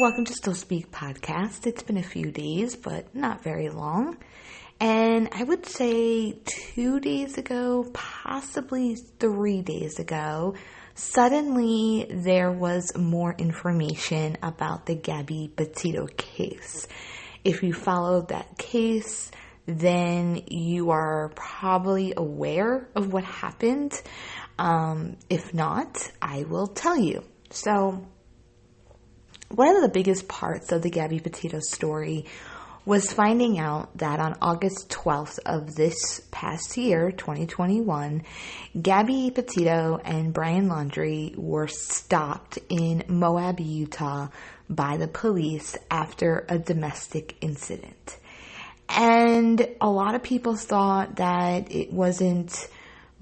welcome to Stillspeakpod. It's been a few days, but not very long. And I would say 2 days ago, possibly 3 days ago, suddenly there was more information about the Gabby Petito case. If you followed that case, then you are probably aware of what happened. If not, I will tell you. So, one of the biggest parts of the Gabby Petito story was finding out that on August 12th of this past year, 2021, Gabby Petito and Brian Laundrie were stopped in Moab, Utah by the police after a domestic incident. And a lot of people thought that it wasn't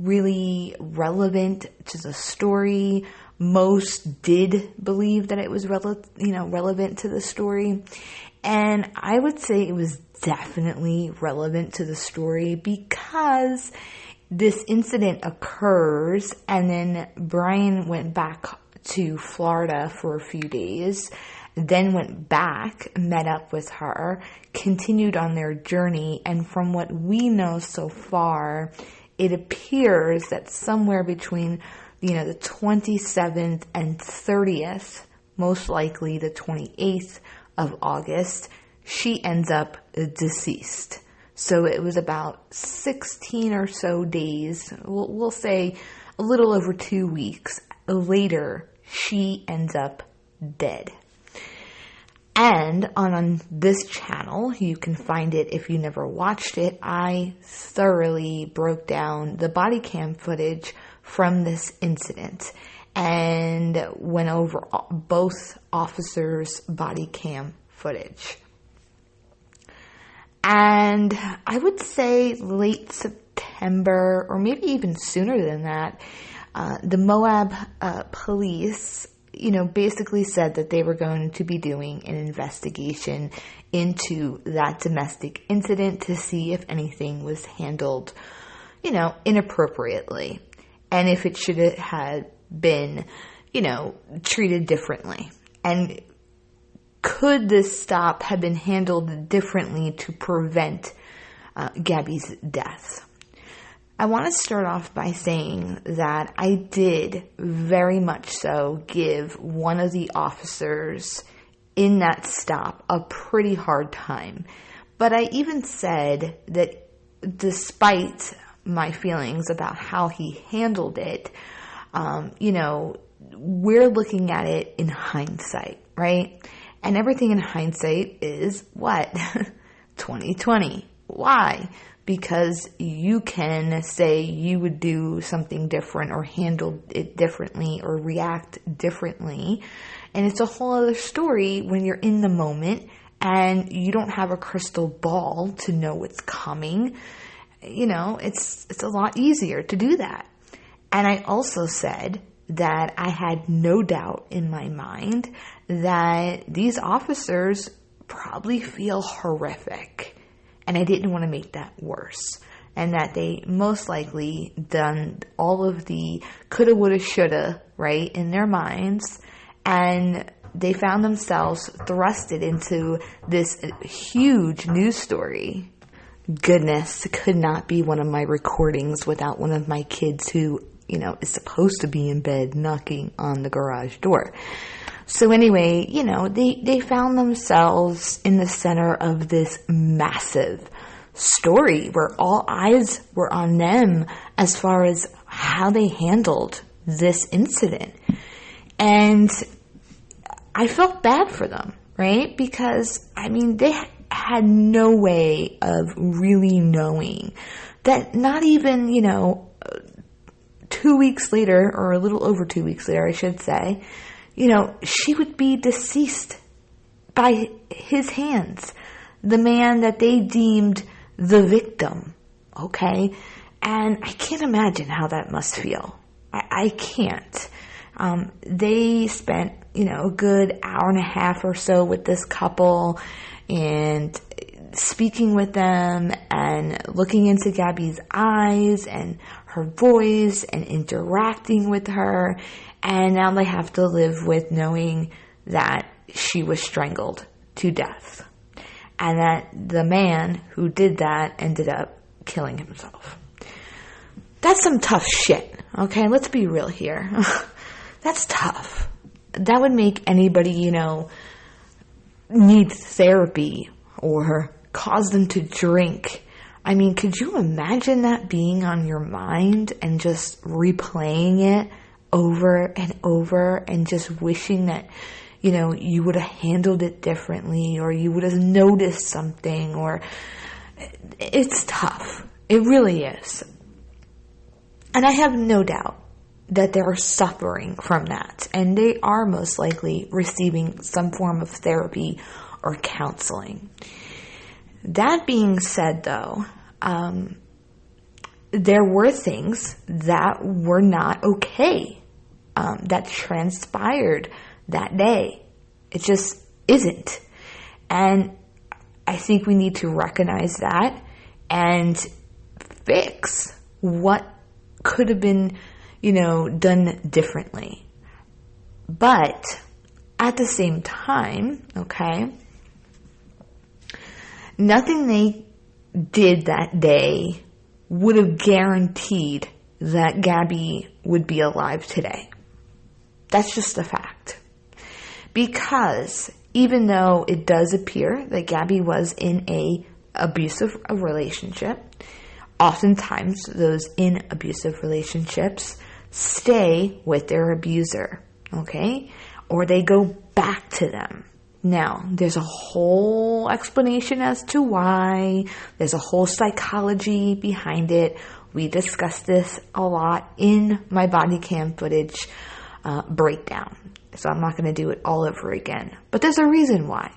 really relevant to the story. Most did believe that it was relevant to the story. And I would say it was definitely relevant to the story because this incident occurs and then Brian went back to Florida for a few days, then went back, met up with her, continued on their journey. And from what we know so far, it appears that somewhere between the 27th and 30th, most likely the 28th of August, she ends up deceased. So it was about 16 or so days, we'll say a little over 2 weeks later, she ends up dead. And on this channel, you can find it if you never watched it, I thoroughly broke down the body cam footage from this incident and went over both officers' body cam footage. And I would say late September, or maybe even sooner than that, the Moab police basically said that they were going to be doing an investigation into that domestic incident to see if anything was handled, inappropriately. And if it should have been, treated differently. And could this stop have been handled differently to prevent Gabby's death? I want to start off by saying that I did very much so give one of the officers in that stop a pretty hard time. But I even said that despite my feelings about how he handled it, we're looking at it in hindsight, right? And everything in hindsight is what? 2020. Why? Because you can say you would do something different or handle it differently or react differently. And it's a whole other story when you're in the moment and you don't have a crystal ball to know what's coming. It's a lot easier to do that. And I also said that I had no doubt in my mind that these officers probably feel horrific. And I didn't want to make that worse. And that they most likely done all of the coulda, woulda, shoulda, right, in their minds. And they found themselves thrusted into this huge news story. Goodness, could not be one of my recordings without one of my kids who, is supposed to be in bed knocking on the garage door. So anyway, they found themselves in the center of this massive story where all eyes were on them as far as how they handled this incident. And I felt bad for them, right? Because, they had no way of really knowing that not even, 2 weeks later, or a little over 2 weeks later, I should say, she would be deceased by his hands, the man that they deemed the victim, okay? And I can't imagine how that must feel. I can't. They spent, a good hour and a half or so with this couple and speaking with them and looking into Gabby's eyes and her voice and interacting with her. And now they have to live with knowing that she was strangled to death. And that the man who did that ended up killing himself. That's some tough shit, okay? Let's be real here. That's tough. That would make anybody, need therapy or cause them to drink. I mean, could you imagine that being on your mind and just replaying it over and over and just wishing that, you would have handled it differently, or you would have noticed something, or it's tough. It really is. And I have no doubt that they're suffering from that, and they are most likely receiving some form of therapy or counseling. That being said, though, there were things that were not okay that transpired that day. It just isn't. And I think we need to recognize that and fix what could have been, done differently. But at the same time, okay, nothing they did that day would have guaranteed that Gabby would be alive today. That's just a fact. Because even though it does appear that Gabby was in a abusive relationship, oftentimes those in abusive relationships stay with their abuser, okay? Or they go back to them. Now, there's a whole explanation as to why. There's a whole psychology behind it. We discussed this a lot in my body cam footage breakdown. So I'm not going to do it all over again. But there's a reason why.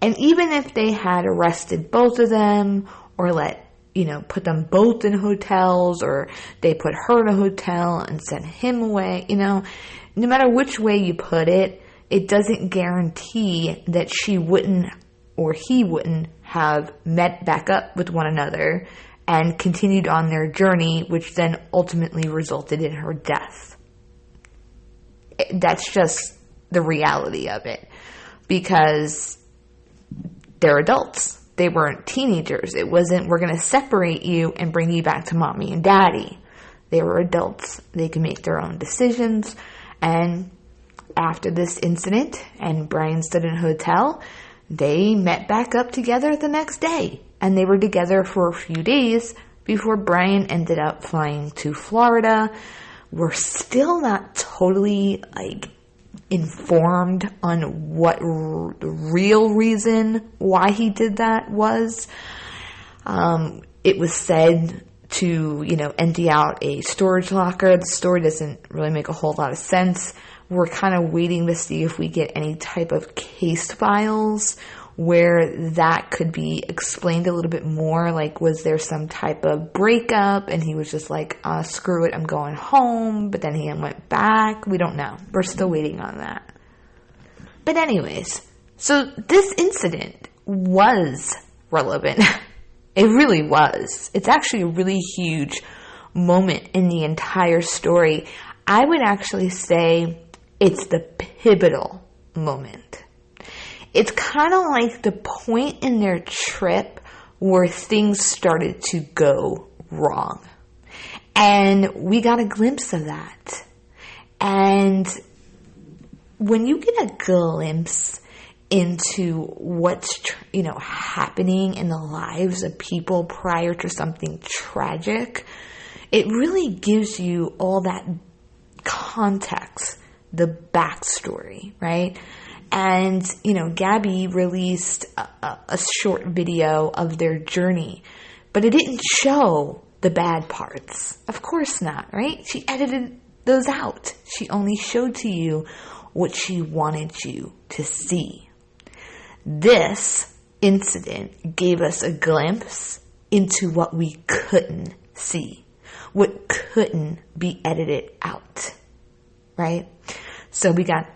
And even if they had arrested both of them or put them both in hotels, or they put her in a hotel and sent him away, no matter which way you put it, it doesn't guarantee that she wouldn't or he wouldn't have met back up with one another and continued on their journey, which then ultimately resulted in her death. That's just the reality of it, because they're adults. They weren't teenagers. It wasn't, we're going to separate you and bring you back to mommy and daddy. They were adults. They could make their own decisions. And after this incident and Brian stood in a hotel, they met back up together the next day. And they were together for a few days before Brian ended up flying to Florida. We're still not totally informed on what the real reason why he did that was. It was said to, empty out a storage locker. The story doesn't really make a whole lot of sense. We're kind of waiting to see if we get any type of case files where that could be explained a little bit more. Like, was there some type of breakup and he was just like, screw it, I'm going home, but then he went back? We don't know. We're still waiting on that. But anyways, so this incident was relevant. It really was. It's actually a really huge moment in the entire story. I would actually say it's the pivotal moment. It's kind of like the point in their trip where things started to go wrong. And we got a glimpse of that. And when you get a glimpse into what's, happening in the lives of people prior to something tragic, it really gives you all that context, the backstory, right? And, Gabby released a short video of their journey, but it didn't show the bad parts. Of course not, right? She edited those out. She only showed to you what she wanted you to see. This incident gave us a glimpse into what we couldn't see, what couldn't be edited out, right? So we got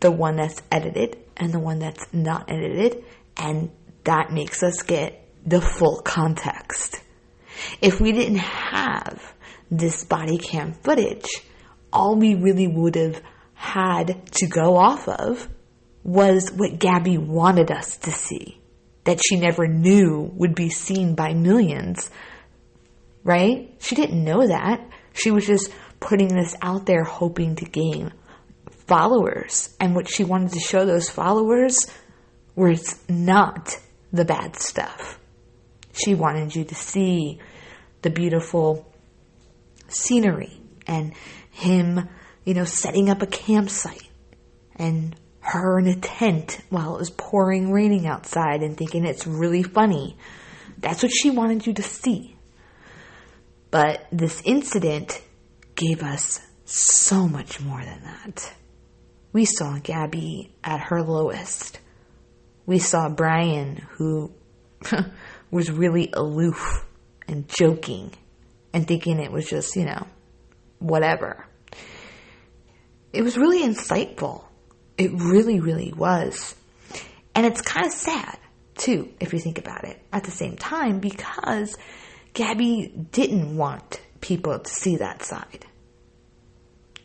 the one that's edited and the one that's not edited, and that makes us get the full context. If we didn't have this body cam footage, all we really would have had to go off of was what Gabby wanted us to see, that she never knew would be seen by millions, right? She didn't know that. She was just putting this out there hoping to gain followers. And what she wanted to show those followers was not the bad stuff. She wanted you to see the beautiful scenery and him, setting up a campsite and her in a tent while it was raining outside and thinking it's really funny. That's what she wanted you to see. But this incident gave us so much more than that. We saw Gabby at her lowest. We saw Brian, who was really aloof and joking and thinking it was just, whatever. It was really insightful. It really, really was. And it's kind of sad, too, if you think about it, at the same time, because Gabby didn't want people to see that side.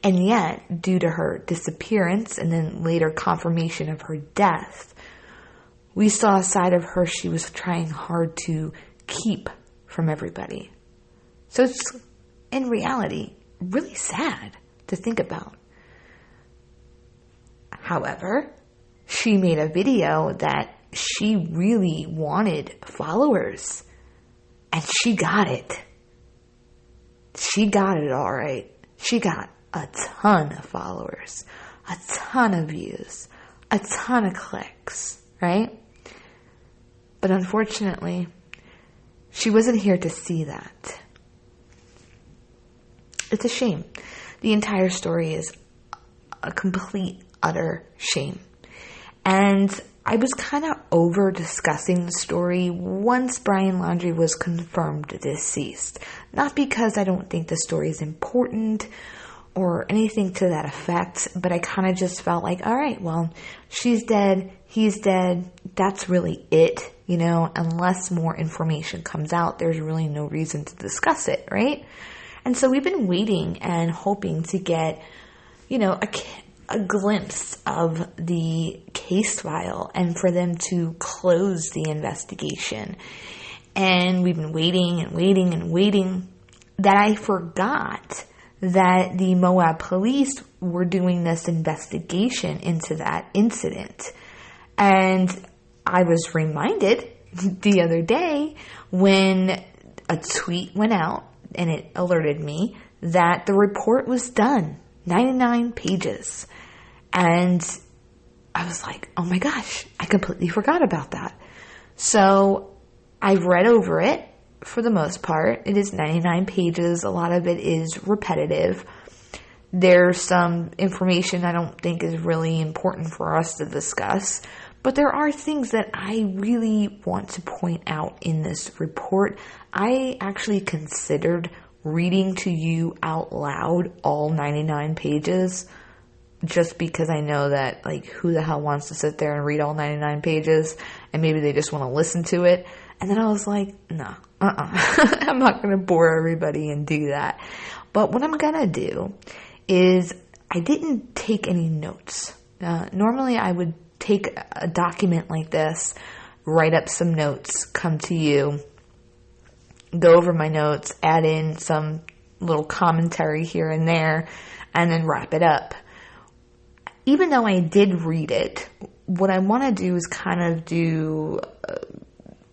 And yet, due to her disappearance and then later confirmation of her death, we saw a side of her she was trying hard to keep from everybody. So it's, in reality, really sad to think about. However, she made a video that she really wanted followers. And she got it. She got it all right. She got a ton of followers, a ton of views, a ton of clicks, right? But unfortunately, she wasn't here to see that. It's a shame. The entire story is a complete, utter shame. And I was kind of over discussing the story once Brian Laundrie was confirmed deceased. Not because I don't think the story is important or anything to that effect, but I kind of just felt like, all right, well, she's dead, he's dead, that's really it, unless more information comes out, there's really no reason to discuss it, right? And so we've been waiting and hoping to get, a glimpse of the case file and for them to close the investigation. And we've been waiting and waiting and waiting, that I forgot that the Moab police were doing this investigation into that incident. And I was reminded the other day when a tweet went out and it alerted me that the report was done, 99 pages. And I was like, oh my gosh, I completely forgot about that. So I've read over it for the most part. It is 99 pages. A lot of it is repetitive. There's some information I don't think is really important for us to discuss. But there are things that I really want to point out in this report. I actually considered reading to you out loud all 99 pages. Just because I know that, who the hell wants to sit there and read all 99 pages, and maybe they just want to listen to it. And then I was like, no, I'm not going to bore everybody and do that. But what I'm going to do is I didn't take any notes. Normally I would take a document like this, write up some notes, come to you, go over my notes, add in some little commentary here and there, and then wrap it up. Even though I did read it, what I want to do is kind of do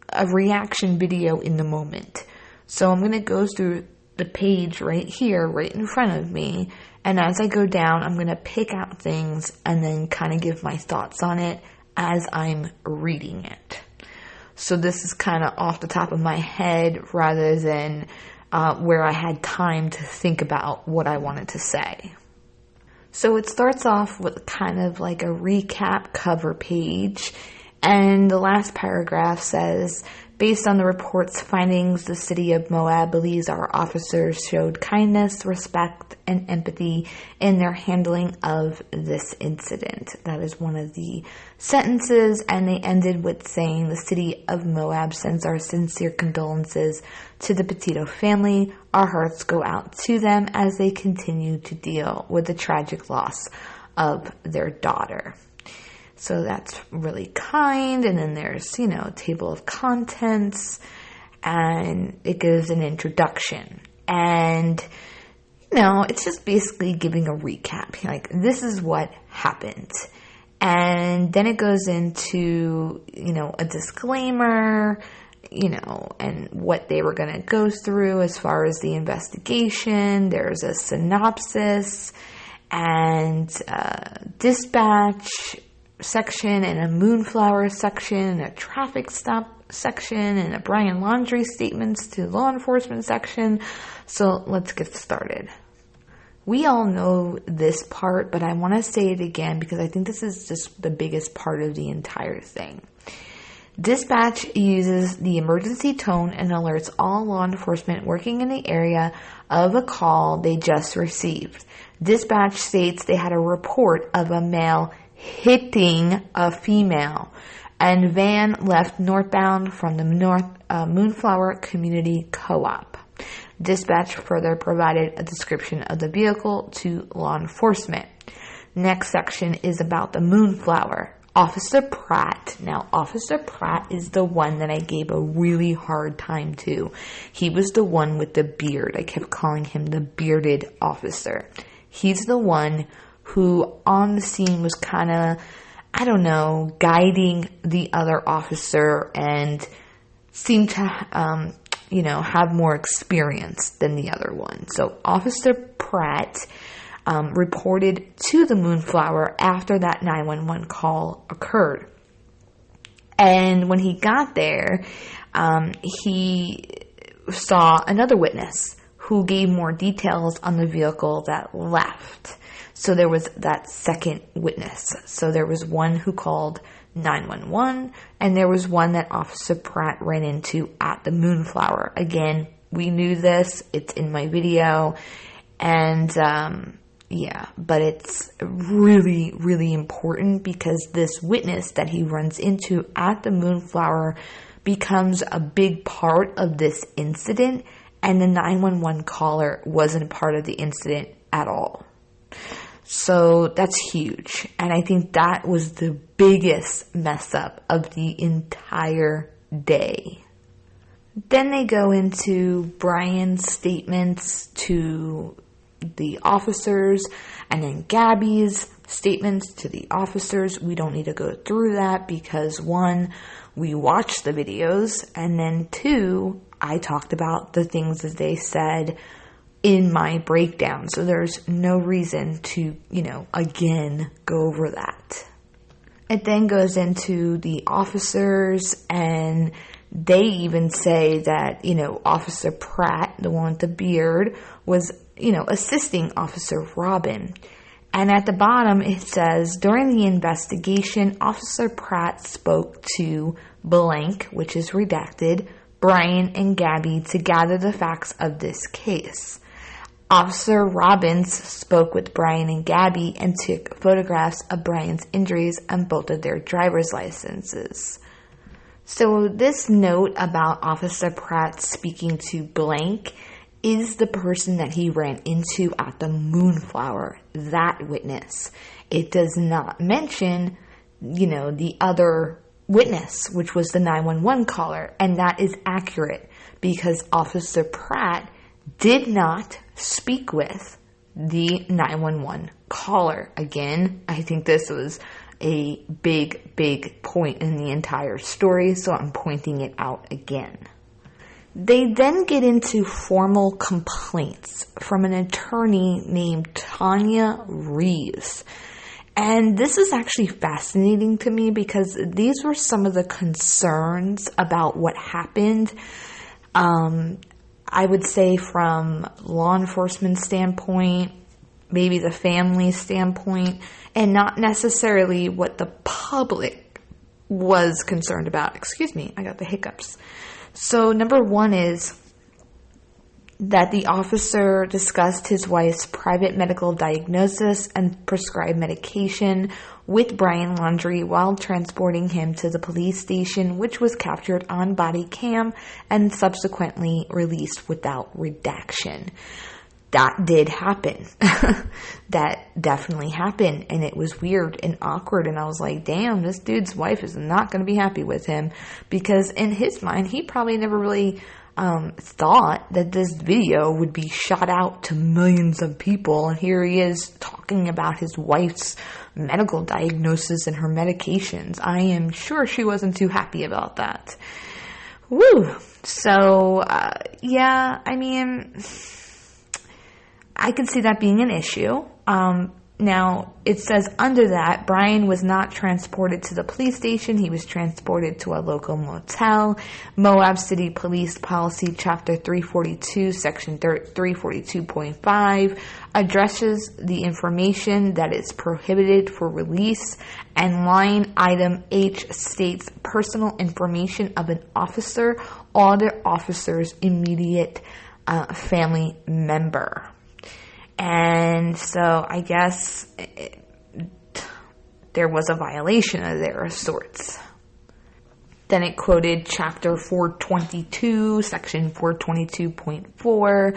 a reaction video in the moment. So I'm going to go through the page right here, right in front of me, and as I go down, I'm going to pick out things and then kind of give my thoughts on it as I'm reading it. So this is kind of off the top of my head rather than where I had time to think about what I wanted to say. So it starts off with kind of like a recap cover page, and the last paragraph says, based on the report's findings, the city of Moab believes our officers showed kindness, respect, and empathy in their handling of this incident. That is one of the sentences, and they ended with saying, the city of Moab sends our sincere condolences to the Petito family. Our hearts go out to them as they continue to deal with the tragic loss of their daughter. So that's really kind. And then there's, table of contents, and it gives an introduction. And, it's just basically giving a recap. Like, this is what happened. And then it goes into, a disclaimer, and what they were going to go through as far as the investigation. There's a synopsis and a dispatch section and a moonflower section and a traffic stop section and a Brian Laundrie statements to law enforcement section. So let's get started. We all know this part, but I want to say it again because I think this is just the biggest part of the entire thing. Dispatch uses the emergency tone and alerts all law enforcement working in the area of a call they just received. Dispatch states they had a report of a male hitting a female, and van left northbound from the Moonflower Community Co-op. Dispatch further provided a description of the vehicle to law enforcement. Next section is about the Moonflower. Officer Pratt. Now, Officer Pratt is the one that I gave a really hard time to. He was the one with the beard. I kept calling him the bearded officer. He's the one who on the scene was kind of, guiding the other officer and seemed to, have more experience than the other one. So Officer Pratt reported to the Moonflower after that 911 call occurred. And when he got there, he saw another witness who gave more details on the vehicle that left. So there was that second witness. So there was one who called 911, and there was one that Officer Pratt ran into at the Moonflower. Again, we knew this. It's in my video. And, but it's really, really important because this witness that he runs into at the Moonflower becomes a big part of this incident, and the 911 caller wasn't a part of the incident at all. So that's huge. And I think that was the biggest mess up of the entire day. Then they go into Brian's statements to the officers and then Gabby's statements to the officers. We don't need to go through that because one, we watched the videos, and then two, I talked about the things that they said in my breakdown. So there's no reason to, again, go over that. It then goes into the officers, and they even say that, Officer Pratt, the one with the beard, was, assisting Officer Robin. And at the bottom it says, during the investigation, Officer Pratt spoke to blank, which is redacted, Brian and Gabby to gather the facts of this case. Officer Robbins spoke with Brian and Gabby and took photographs of Brian's injuries on both of their driver's licenses. So this note about Officer Pratt speaking to blank is the person that he ran into at the Moonflower, that witness. It does not mention, the other witness, which was the 911 caller, and that is accurate because Officer Pratt did not speak with the 911 caller. Again, I think this was a big, big point in the entire story, so I'm pointing it out again. They then get into formal complaints from an attorney named Tanya Reeves. And this is actually fascinating to me because these were some of the concerns about what happened. I would say from law enforcement standpoint, maybe the family standpoint, and not necessarily what the public was concerned about. Excuse me, I got the hiccups. So number one is that the officer discussed his wife's private medical diagnosis and prescribed medication with Brian Laundrie while transporting him to the police station, which was captured on body cam and subsequently released without redaction. that did happen. That definitely happened, and it was weird and awkward, and I was like, damn, this dude's wife is not going to be happy with him, because in his mind, he probably never really thought that this video would be shot out to millions of people, and here he is talking about his wife's medical diagnosis and her medications. I am sure she wasn't too happy about that. Woo! So, yeah, I mean, I can see that being an issue. Now, it says under that, Brian was not transported to the police station. He was transported to a local motel. Moab City Police Policy, Chapter 342, Section 342.5, addresses the information that is prohibited for release, and line item H states personal information of an officer or the officer's immediate family member. And so I guess there was a violation of their sorts. Then it quoted Chapter 422, Section 422.4,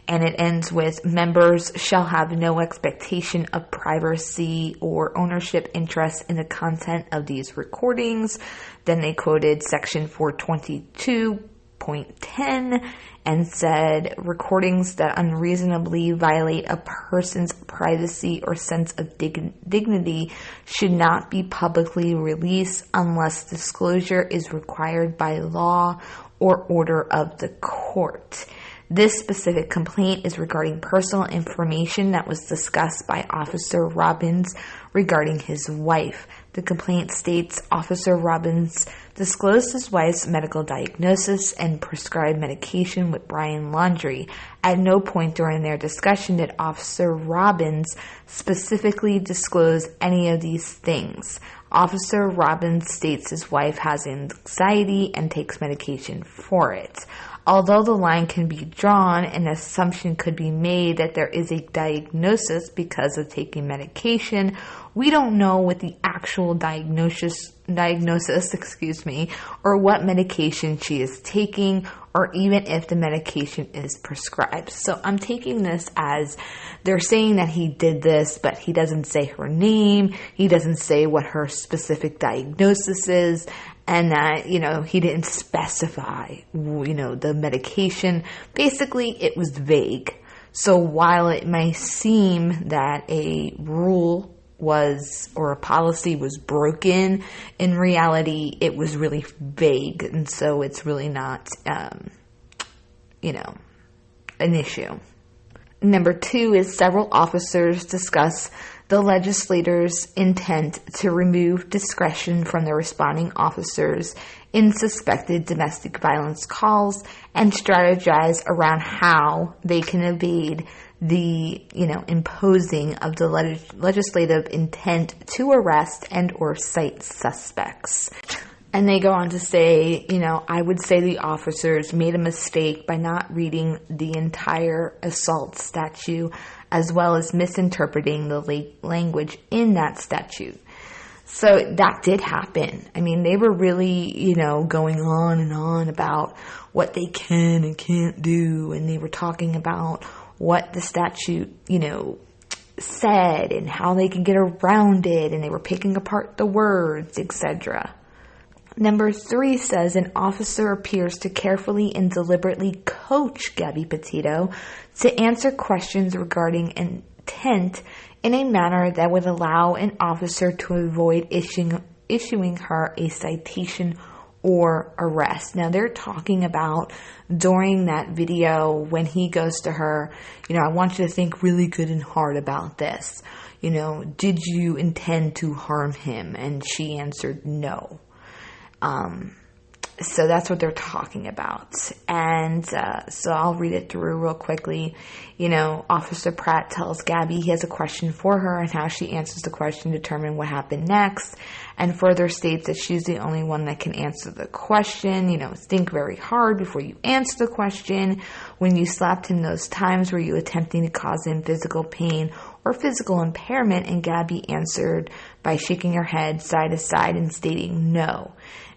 and it ends with, members shall have no expectation of privacy or ownership interest in the content of these recordings. Then they quoted Section 422.10 and said recordings that unreasonably violate a person's privacy or sense of dignity should not be publicly released unless disclosure is required by law or order of the court. This specific complaint is regarding personal information that was discussed by Officer Robbins regarding his wife. The complaint states Officer Robbins disclosed his wife's medical diagnosis and prescribed medication with Brian Laundrie. At no point during their discussion did Officer Robbins specifically disclose any of these things. Officer Robbins states his wife has anxiety and takes medication for it. Although the line can be drawn, an assumption could be made that there is a diagnosis because of taking medication. We don't know what the actual diagnosis, or what medication she is taking, or even if the medication is prescribed. So I'm taking this as they're saying that he did this, but he doesn't say her name. He doesn't say what her specific diagnosis is, and that, he didn't specify, the medication. Basically, it was vague. So while it may seem that a rule or a policy was broken, in reality, it was really vague. And so it's really not, an issue. Number 2 is several officers discuss the legislator's intent to remove discretion from the responding officers in suspected domestic violence calls and strategize around how they can evade the, imposing of the legislative intent to arrest and or cite suspects. And they go on to say, I would say the officers made a mistake by not reading the entire assault statute as well as misinterpreting the language in that statute. So that did happen. I mean, they were really, going on and on about what they can and can't do. And they were talking about what the statute, said and how they can get around it. And they were picking apart the words, etc. Number 3 says an officer appears to carefully and deliberately coach Gabby Petito to answer questions regarding intent in a manner that would allow an officer to avoid issuing her a citation or arrest. Now, they're talking about during that video when he goes to her, I want you to think really good and hard about this. Did you intend to harm him? And she answered no. So that's what they're talking about. And so I'll read it through real quickly. Officer Pratt tells Gabby he has a question for her, and how she answers the question determine what happened next, and further states that she's the only one that can answer the question. Think very hard before you answer the question. When you slapped him those times, were you attempting to cause him physical pain or physical impairment? And Gabby answered by shaking her head side to side and stating no.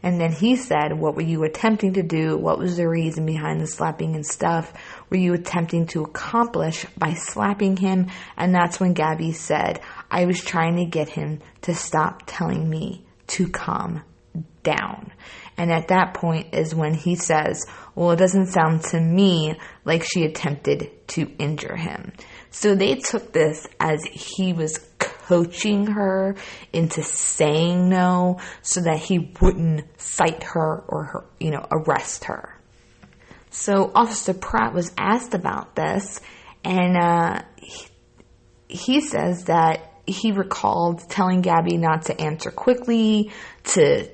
And then he said, what were you attempting to do? What was the reason behind the slapping and stuff? were you attempting to accomplish by slapping him? And that's when Gabby said, I was trying to get him to stop telling me to calm down. And at that point is when he says, well, it doesn't sound to me like she attempted to injure him. So they took this as he was coaching her into saying no so that he wouldn't cite her or arrest her. So Officer Pratt was asked about this, and he says that he recalled telling Gabby not to answer quickly, to,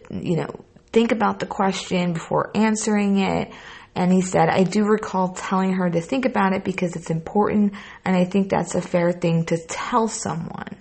think about the question before answering it. And he said, I do recall telling her to think about it because it's important, and I think that's a fair thing to tell someone.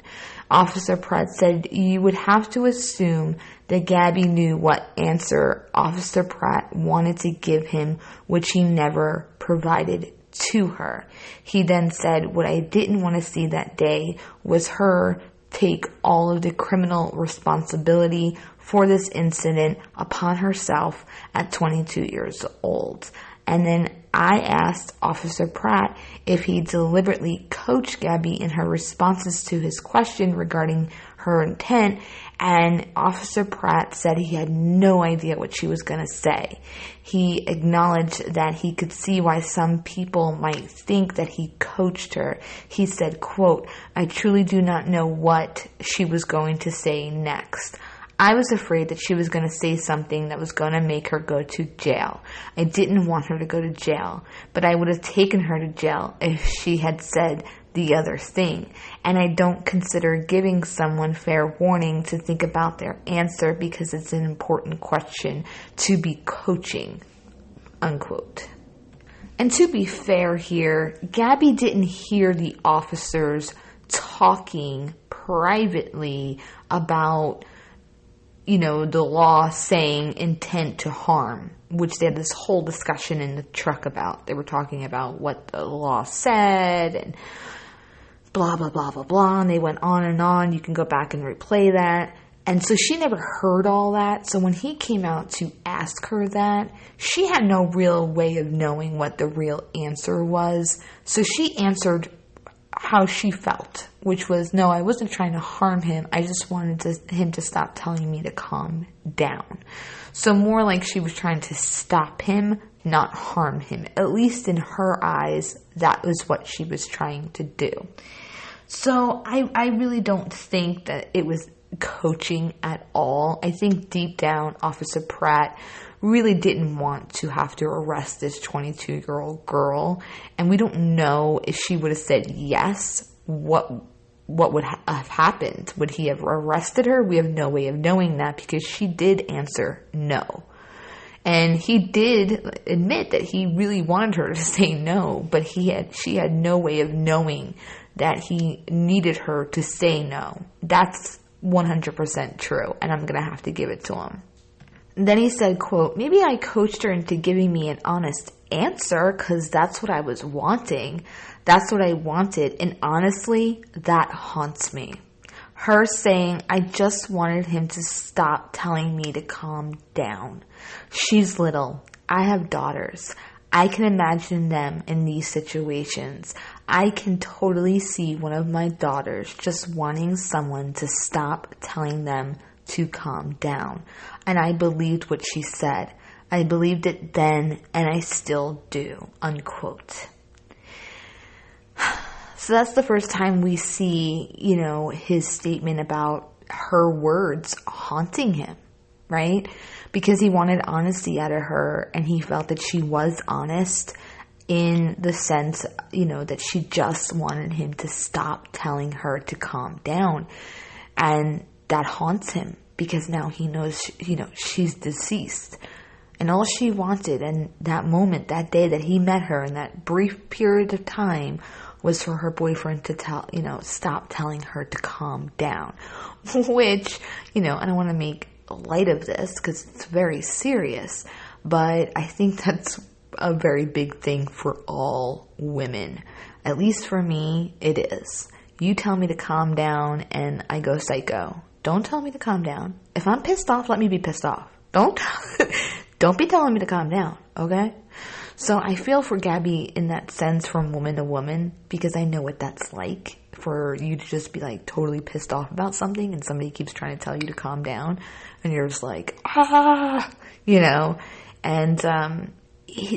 Officer Pratt said you would have to assume that Gabby knew what answer Officer Pratt wanted to give him, which he never provided to her. He then said, what I didn't want to see that day was her take all of the criminal responsibility for this incident upon herself at 22 years old. And then I asked Officer Pratt if he deliberately coached Gabby in her responses to his question regarding her intent, and Officer Pratt said he had no idea what she was going to say. He acknowledged that he could see why some people might think that he coached her. He said, quote, I truly do not know what she was going to say next. I was afraid that she was going to say something that was going to make her go to jail. I didn't want her to go to jail, but I would have taken her to jail if she had said the other thing. And I don't consider giving someone fair warning to think about their answer because it's an important question to be coaching, unquote. And to be fair here, Gabby didn't hear the officers talking privately about the law saying intent to harm, which they had this whole discussion in the truck about. They were talking about what the law said and blah, blah, blah, blah, blah. And they went on and on. You can go back and replay that. And so she never heard all that. So when he came out to ask her that, she had no real way of knowing what the real answer was. So she answered how she felt, which was, no, I wasn't trying to harm him. I just wanted him to stop telling me to calm down. So more like she was trying to stop him, not harm him. At least in her eyes, that was what she was trying to do. So I really don't think that it was coaching at all. I think deep down, Officer Pratt really didn't want to have to arrest this 22-year-old girl. And we don't know if she would have said yes, what would have happened. Would he have arrested her? We have no way of knowing that because she did answer no. And he did admit that he really wanted her to say no, but she had no way of knowing that he needed her to say no. That's 100% true, and I'm going to have to give it to him. Then he said, quote, maybe I coached her into giving me an honest answer because that's what I was wanting. That's what I wanted. And honestly, that haunts me. Her saying, I just wanted him to stop telling me to calm down. She's little. I have daughters. I can imagine them in these situations. I can totally see one of my daughters just wanting someone to stop telling them to calm down. And I believed what she said. I believed it then, and I still do, unquote. So that's the first time we see, his statement about her words haunting him, right? Because he wanted honesty out of her, and he felt that she was honest in the sense, that she just wanted him to stop telling her to calm down. And that haunts him because now he knows, she's deceased. And all she wanted in that moment, that day that he met her in that brief period of time was for her boyfriend to stop telling her to calm down. Which, I don't want to make light of this because it's very serious, but I think that's a very big thing for all women. At least for me, it is. You tell me to calm down and I go psycho. Don't tell me to calm down. If I'm pissed off, let me be pissed off. Don't be telling me to calm down, okay? So I feel for Gabby in that sense from woman to woman, because I know what that's like for you to just be like totally pissed off about something and somebody keeps trying to tell you to calm down and you're just like, and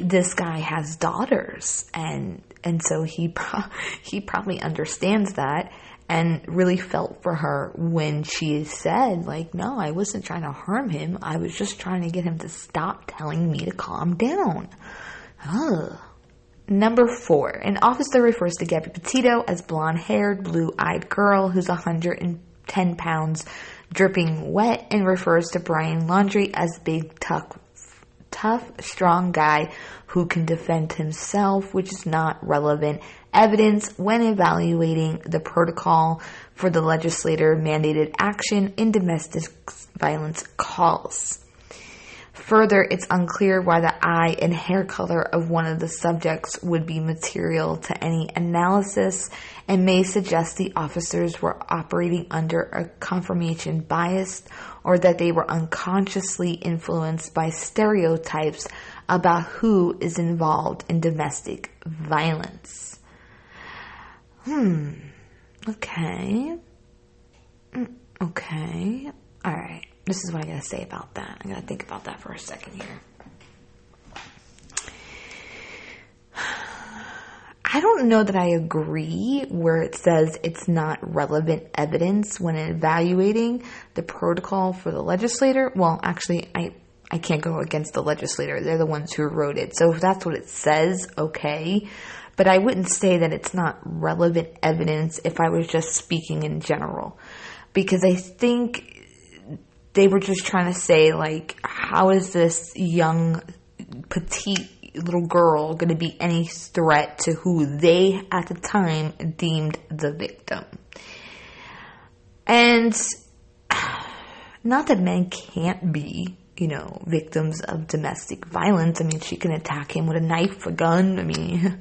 this guy has daughters and so he probably understands that and really felt for her when she said, like, no, I wasn't trying to harm him. I was just trying to get him to stop telling me to calm down. Ugh. Number 4, an officer refers to Gabby Petito as blonde-haired, blue-eyed girl who's 110 pounds, dripping wet, and refers to Brian Laundrie as big, tough, strong guy who can defend himself, which is not relevant evidence when evaluating the protocol for the legislator-mandated action in domestic violence calls. Further, it's unclear why the eye and hair color of one of the subjects would be material to any analysis and may suggest the officers were operating under a confirmation bias or that they were unconsciously influenced by stereotypes about who is involved in domestic violence. Okay. Okay. All right. This is what I gotta say about that. I gotta think about that for a second here. I don't know that I agree where it says it's not relevant evidence when evaluating the protocol for the legislator. Well, actually, I can't go against the legislator. They're the ones who wrote it. So if that's what it says, okay. But I wouldn't say that it's not relevant evidence if I was just speaking in general. Because I think they were just trying to say, like, how is this young, petite little girl going to be any threat to who they, at the time, deemed the victim? And not that men can't be, victims of domestic violence. I mean, she can attack him with a knife, a gun. I mean,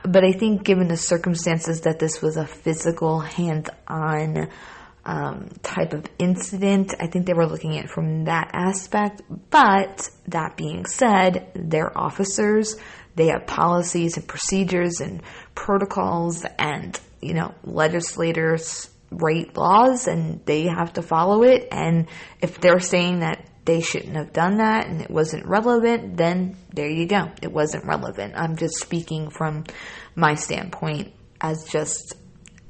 but I think given the circumstances that this was a physical, hands-on type of incident, I think they were looking at it from that aspect. But that being said, they're officers. They have policies and procedures and protocols and, legislators write laws and they have to follow it. And if they're saying that they shouldn't have done that and it wasn't relevant, then there you go. It wasn't relevant. I'm just speaking from my standpoint as just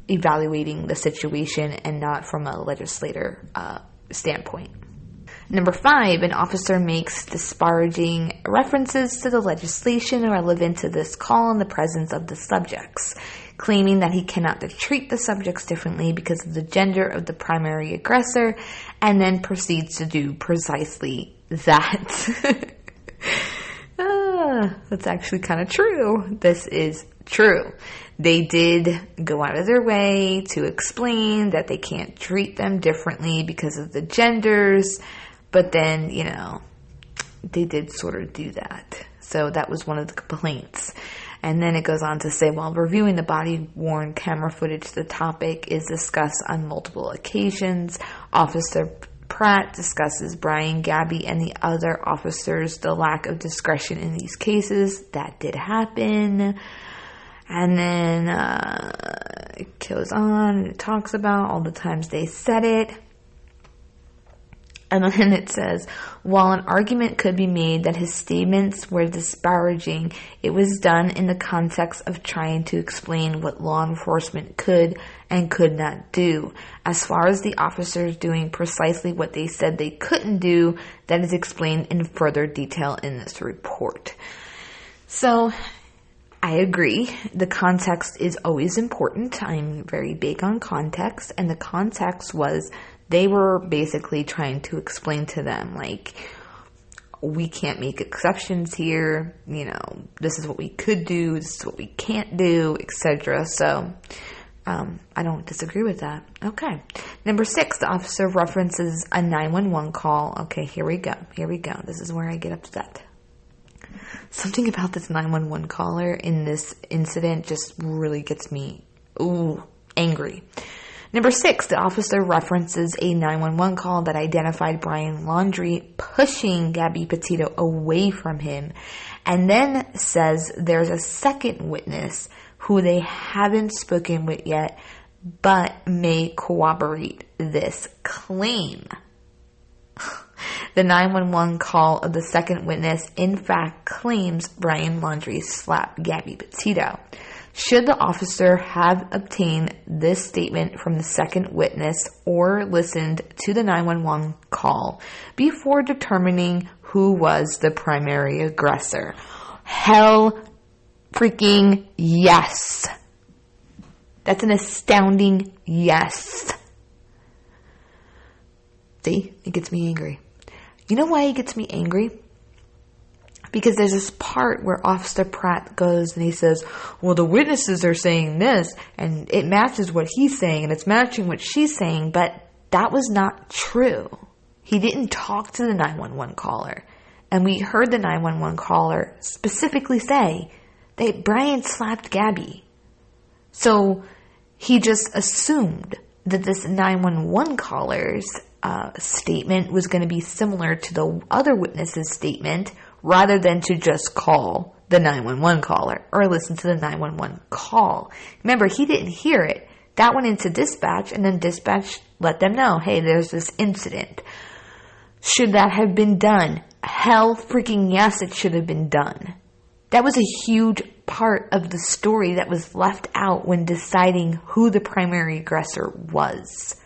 evaluating the situation and not from a legislator standpoint. Number 5, an officer makes disparaging references to the legislation relevant to this call in the presence of the subjects, claiming that he cannot treat the subjects differently because of the gender of the primary aggressor, and then proceeds to do precisely that. That's actually kind of true. This is true. They did go out of their way to explain that they can't treat them differently because of the genders, but then, they did sort of do that. So that was one of the complaints. And then it goes on to say, while reviewing the body-worn camera footage, the topic is discussed on multiple occasions. Officer Pratt discusses Brian, Gabby, and the other officers, the lack of discretion in these cases. That did happen. And then it goes on and it talks about all the times they said it. And then it says, while an argument could be made that his statements were disparaging, it was done in the context of trying to explain what law enforcement could and could not do. As far as the officers doing precisely what they said they couldn't do, that is explained in further detail in this report. So, I agree. The context is always important. I'm very big on context. And the context was they were basically trying to explain to them, like, we can't make exceptions here. This is what we could do. This is what we can't do, etc. So, I don't disagree with that. Okay. Number 6, the officer references a 911 call. Okay, here we go. This is where I get upset. Something about this 911 caller in this incident just really gets me, angry. Number 6, the officer references a 911 call that identified Brian Laundrie pushing Gabby Petito away from him, and then says there's a second witness who they haven't spoken with yet, but may corroborate this claim. The 911 call of the second witness, in fact, claims Brian Laundrie slapped Gabby Petito. Should the officer have obtained this statement from the second witness or listened to the 911 call before determining who was the primary aggressor? Hell freaking yes. That's an astounding yes. See, it gets me angry. You know why it gets me angry? Because there's this part where Officer Pratt goes and he says, well, the witnesses are saying this, and it matches what he's saying, and it's matching what she's saying, but that was not true. He didn't talk to the 911 caller. And we heard the 911 caller specifically say that Brian slapped Gabby. So he just assumed that this 911 caller's statement was going to be similar to the other witness's statement, rather than to just call the 911 caller or listen to the 911 call. Remember, he didn't hear it. That went into dispatch, and then dispatch let them know, hey, there's this incident. Should that have been done? Hell freaking yes, it should have been done. That was a huge part of the story that was left out when deciding who the primary aggressor was.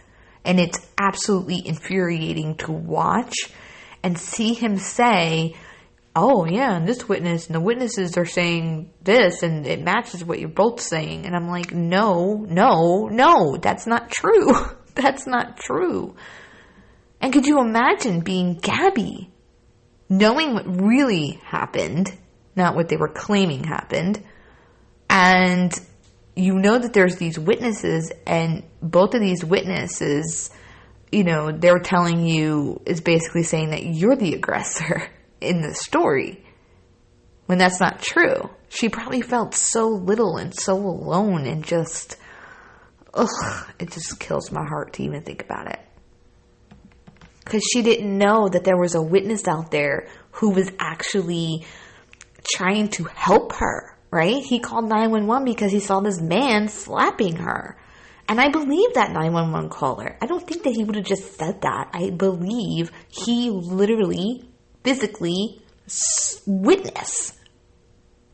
And it's absolutely infuriating to watch and see him say, oh yeah, and this witness and the witnesses are saying this and it matches what you're both saying. And I'm like, no, that's not true. That's not true. And could you imagine being Gabby, knowing what really happened, not what they were claiming happened, and you know that there's these witnesses, and both of these witnesses, you know, they're telling you, is basically saying that you're the aggressor in the story, when that's not true. She probably felt so little and so alone, and just, it just kills my heart to even think about it. Because she didn't know that there was a witness out there who was actually trying to help her, right? He called 911 because he saw this man slapping her. And I believe that 911 caller. I don't think that he would have just said that. I believe he literally, physically witnessed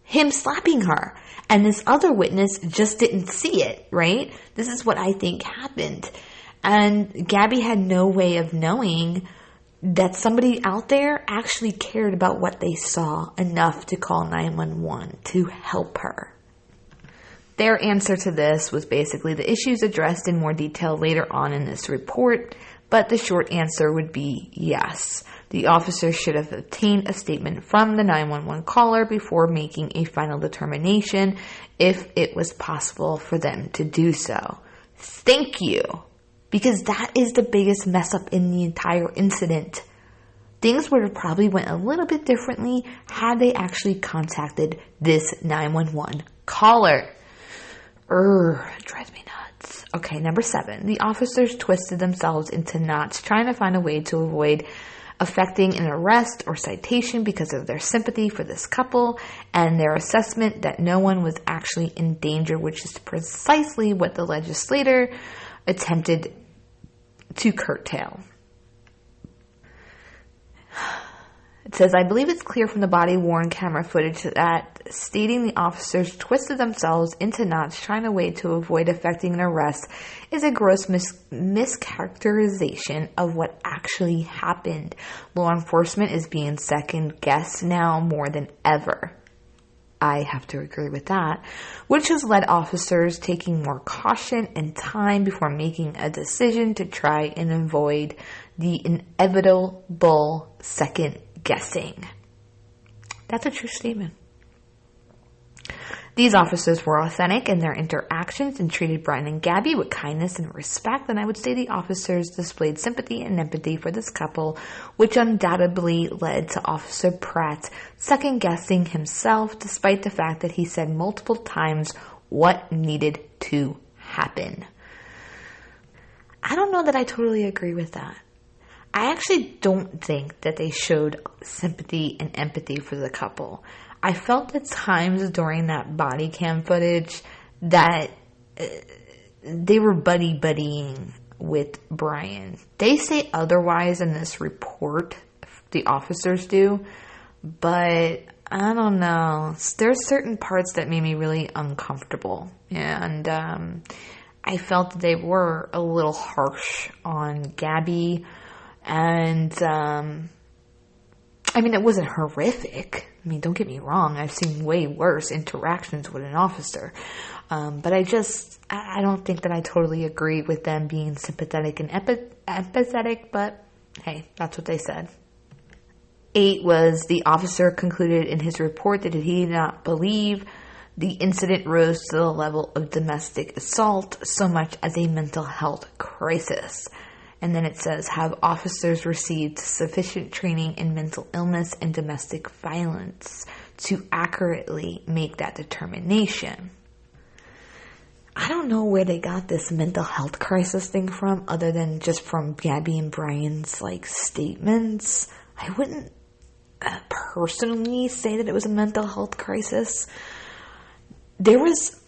him slapping her. And this other witness just didn't see it, right? This is what I think happened. And Gabby had no way of knowing that somebody out there actually cared about what they saw enough to call 911 to help her. Their answer to this was basically the issues addressed in more detail later on in this report, but the short answer would be yes. The officer should have obtained a statement from the 911 caller before making a final determination if it was possible for them to do so. Thank you. Because that is the biggest mess up in the entire incident. Things would have probably went a little bit differently had they actually contacted this 911 caller. It drives me nuts. Okay, number 7. The officers twisted themselves into knots trying to find a way to avoid affecting an arrest or citation because of their sympathy for this couple and their assessment that no one was actually in danger, which is precisely what the legislator attempted to curtail. It says, I believe it's clear from the body-worn camera footage that stating the officers twisted themselves into knots trying a way to avoid affecting an arrest is a gross mischaracterization of what actually happened. Law enforcement is being second-guessed now more than ever. I have to agree with that, which has led officers taking more caution and time before making a decision to try and avoid the inevitable second guessing. That's a true statement. These officers were authentic in their interactions and treated Brian and Gabby with kindness and respect, and I would say the officers displayed sympathy and empathy for this couple, which undoubtedly led to Officer Pratt second-guessing himself, despite the fact that he said multiple times what needed to happen. I don't know that I totally agree with that. I actually don't think that they showed sympathy and empathy for the couple. I felt at times during that body cam footage that they were buddying with Brian. They say otherwise in this report, the officers do, but I don't know. There's certain parts that made me really uncomfortable, and I felt that they were a little harsh on Gabby. And, it wasn't horrific. Don't get me wrong. I've seen way worse interactions with an officer. But I don't think that I totally agree with them being sympathetic and empathetic, but hey, that's what they said. 8 was the officer concluded in his report that he did not believe the incident rose to the level of domestic assault so much as a mental health crisis. And then it says, have officers received sufficient training in mental illness and domestic violence to accurately make that determination? I don't know where they got this mental health crisis thing from, other than just from Gabby and Brian's statements. I wouldn't personally say that it was a mental health crisis. There was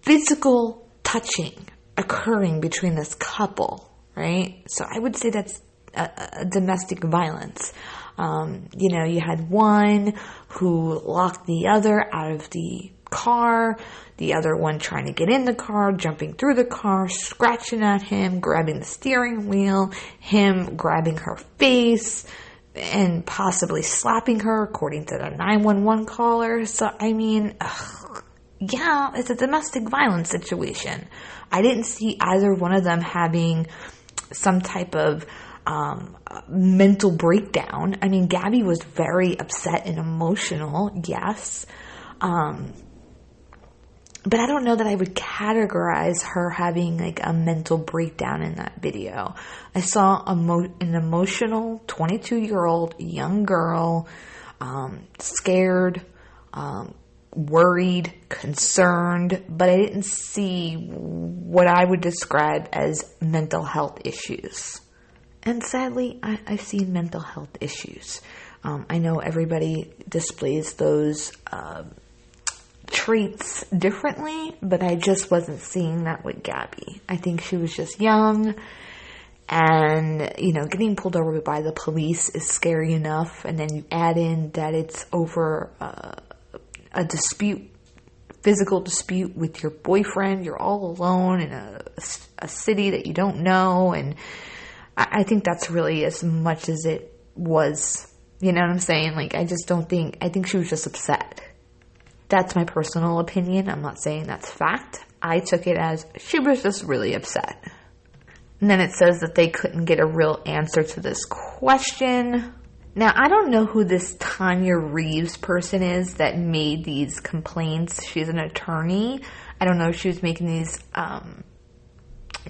physical touching occurring between this couple. Right? So I would say that's a domestic violence. You had one who locked the other out of the car, the other one trying to get in the car, jumping through the car, scratching at him, grabbing the steering wheel, him grabbing her face, and possibly slapping her, according to the 911 caller. So, yeah, it's a domestic violence situation. I didn't see either one of them having some type of mental breakdown. Gabby was very upset and emotional, yes. But I don't know that I would categorize her having a mental breakdown in that video. I saw an emotional 22-year-old young girl, scared, worried, concerned, but I didn't see what I would describe as mental health issues. And sadly, I've seen mental health issues. I know everybody displays those traits differently, but I just wasn't seeing that with Gabby. I think she was just young, and, getting pulled over by the police is scary enough, and then you add in that it's over a dispute, physical dispute with your boyfriend. You're all alone in a city that you don't know, and I think that's really as much as it was. You know what I'm saying? I think she was just upset. That's my personal opinion. I'm not saying that's fact. I took it as she was just really upset. And then it says that they couldn't get a real answer to this question. Now, I don't know who this Tanya Reeves person is that made these complaints. She's an attorney. I don't know if she was making these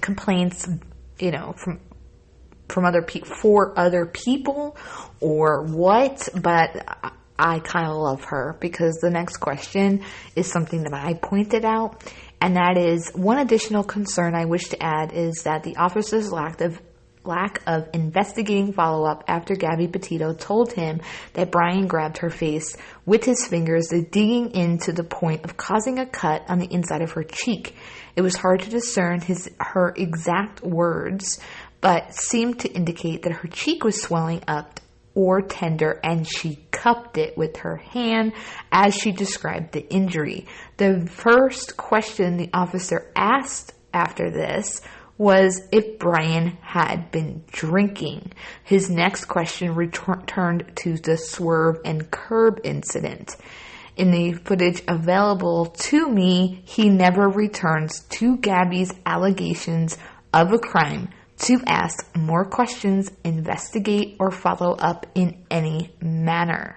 complaints, from other for other people or what, but I kind of love her, because the next question is something that I pointed out, and that is, one additional concern I wish to add is that the officer's lack of investigating follow-up after Gabby Petito told him that Brian grabbed her face with his fingers, digging in to the point of causing a cut on the inside of her cheek. It was hard to discern her exact words, but seemed to indicate that her cheek was swelling up or tender, and she cupped it with her hand as she described the injury. The first question the officer asked after this was if Brian had been drinking. His next question returned to the swerve and curb incident. In the footage available to me, he never returns to Gabby's allegations of a crime to ask more questions, investigate, or follow up in any manner.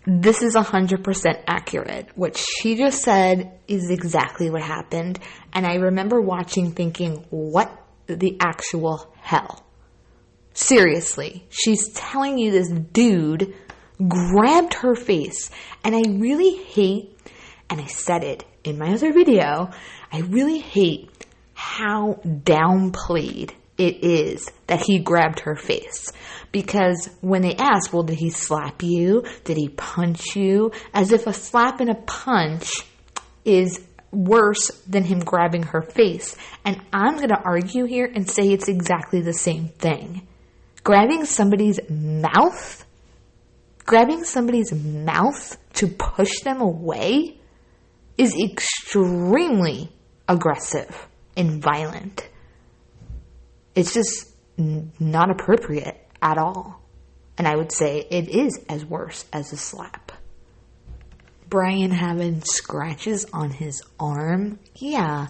This is 100% accurate. What she just said is exactly what happened. And I remember watching thinking, what the actual hell? Seriously, she's telling you this dude grabbed her face. And I really hate, and I said it in my other video, I really hate how downplayed it is that he grabbed her face. Because when they asked, well, did he slap you? Did he punch you? As if a slap and a punch is worse than him grabbing her face. And I'm going to argue here and say it's exactly the same thing. Grabbing somebody's mouth to push them away is extremely aggressive and violent. It's just not appropriate at all. And I would say it is as worse as a slap. Brian having scratches on his arm, yeah,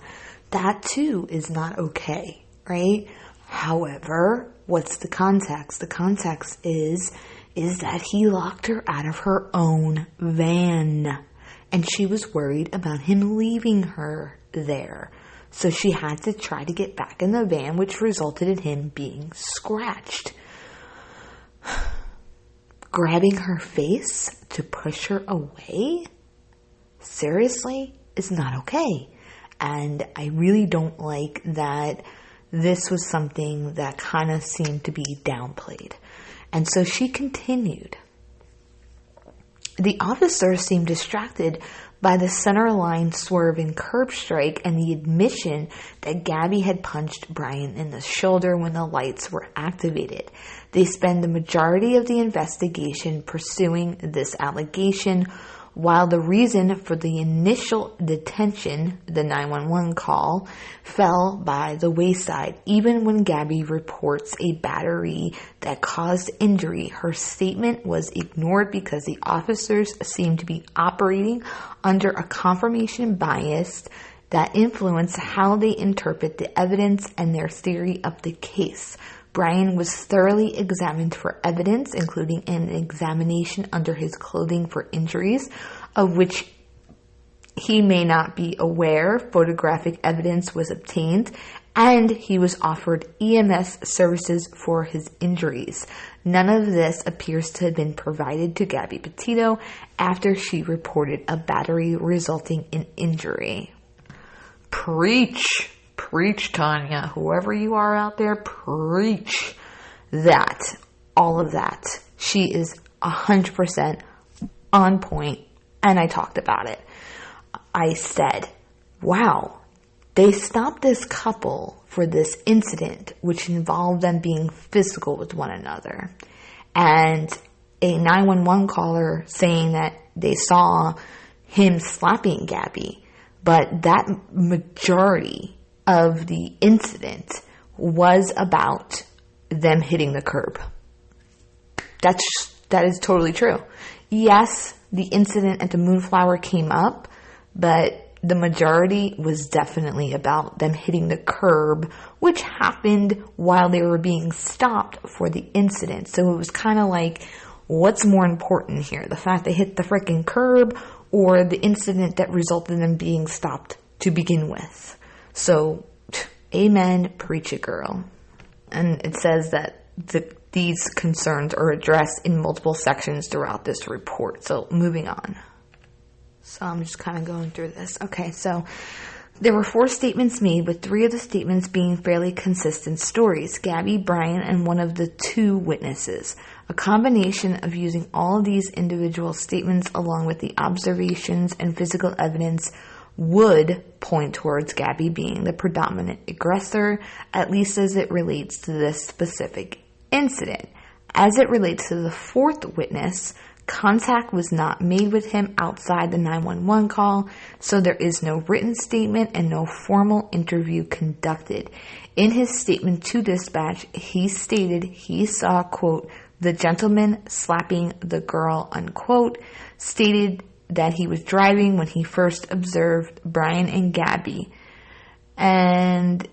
that too is not okay, right? However, what's the context? The context is that he locked her out of her own van. And she was worried about him leaving her there. So she had to try to get back in the van, which resulted in him being scratched. Grabbing her face to push her away? Seriously? Is not okay. And I really don't like that this was something that kind of seemed to be downplayed. And so she continued. The officer seemed distracted by the center line swerve and curb strike and the admission that Gabby had punched Brian in the shoulder when the lights were activated. They spend the majority of the investigation pursuing this allegation, while the reason for the initial detention, the 911 call, fell by the wayside. Even when Gabby reports a battery that caused injury, her statement was ignored because the officers seemed to be operating under a confirmation bias that influenced how they interpret the evidence and their theory of the case. Brian was thoroughly examined for evidence, including an examination under his clothing for injuries, of which he may not be aware. Photographic evidence was obtained, and he was offered EMS services for his injuries. None of this appears to have been provided to Gabby Petito after she reported a battery resulting in injury. Preach! Preach, Tanya. Whoever you are out there, preach that. All of that. She is 100% on point, and I talked about it. I said, wow, they stopped this couple for this incident, which involved them being physical with one another. And a 911 caller saying that they saw him slapping Gabby, but that majority of the incident was about them hitting the curb. That is totally true. Yes, the incident at the Moonflower came up, but the majority was definitely about them hitting the curb, which happened while they were being stopped for the incident. So it was kind of like, what's more important here? The fact they hit the freaking curb or the incident that resulted in them being stopped to begin with? So, amen, preach it, girl. And it says that these concerns are addressed in multiple sections throughout this report. So, moving on. So, I'm just kind of going through this. Okay, so there were 4 statements made, with 3 of the statements being fairly consistent stories: Gabby, Brian, and one of the 2 witnesses. A combination of using all of these individual statements along with the observations and physical evidence would point towards Gabby being the predominant aggressor, at least as it relates to this specific incident. As it relates to the 4th witness, contact was not made with him outside the 911 call, so there is no written statement and no formal interview conducted. In his statement to dispatch, he stated he saw, quote, the gentleman slapping the girl, unquote, stated that he was driving when he first observed Brian and Gabby, and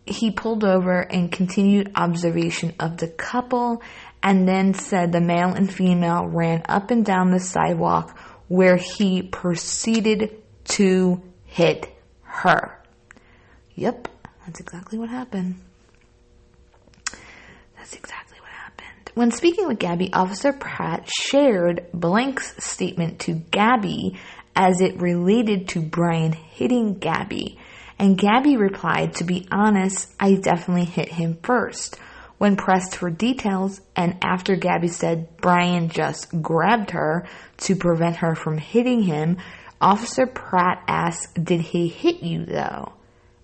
he pulled over and continued observation of the couple, and then said the male and female ran up and down the sidewalk where he proceeded to hit her. Yep, that's exactly what happened. That's exactly what happened. When speaking with Gabby, Officer Pratt shared Blank's statement to Gabby as it related to Brian hitting Gabby, And Gabby replied, to be honest, I definitely hit him first. When pressed for details, and after Gabby said Brian just grabbed her to prevent her from hitting him, Officer Pratt asked, did he hit you though?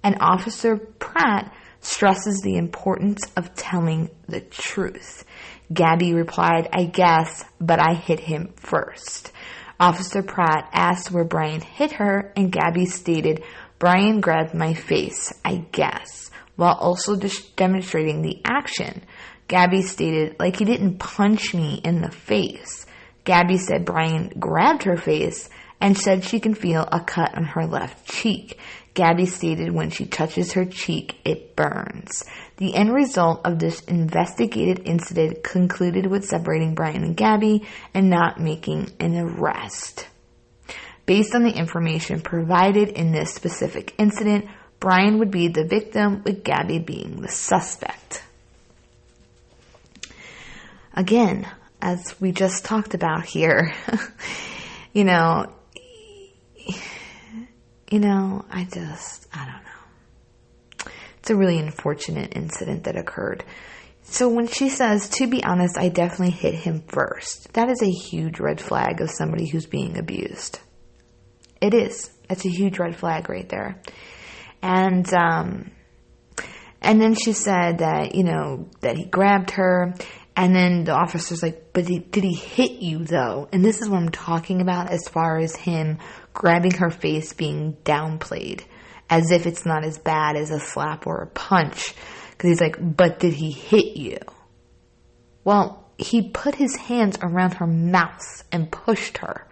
And Officer Pratt stresses the importance of telling the truth. Gabby replied, I guess, but I hit him first. Officer Pratt asked where Brian hit her, and Gabby stated, Brian grabbed my face, I guess, while also demonstrating the action. Gabby stated, like he didn't punch me in the face. Gabby said Brian grabbed her face and said she can feel a cut on her left cheek. Gabby stated when she touches her cheek, it burns. The end result of this investigated incident concluded with separating Brian and Gabby and not making an arrest. Based on the information provided in this specific incident, Brian would be the victim, with Gabby being the suspect. Again, as we just talked about here, I don't know. It's a really unfortunate incident that occurred. So when she says, to be honest, I definitely hit him first, that is a huge red flag of somebody who's being abused. It is. It's a huge red flag right there. And then she said that, that he grabbed her. And then the officer's like, but did he hit you though? And this is what I'm talking about as far as him grabbing her face being downplayed, as if it's not as bad as a slap or a punch. Because he's like, but did he hit you? Well, he put his hands around her mouth and pushed her.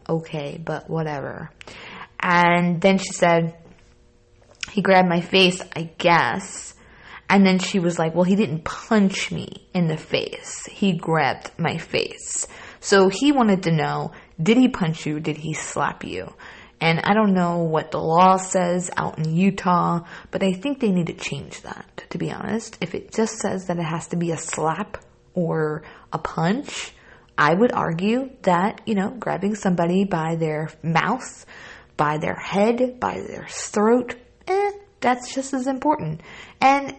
Okay, but whatever. And then she said, he grabbed my face, I guess. And then she was like, well, he didn't punch me in the face. He grabbed my face. So he wanted to know, did he punch you? Did he slap you? And I don't know what the law says out in Utah, but I think they need to change that, to be honest. If it just says that it has to be a slap or a punch, I would argue that, grabbing somebody by their mouth, by their head, by their throat, that's just as important. And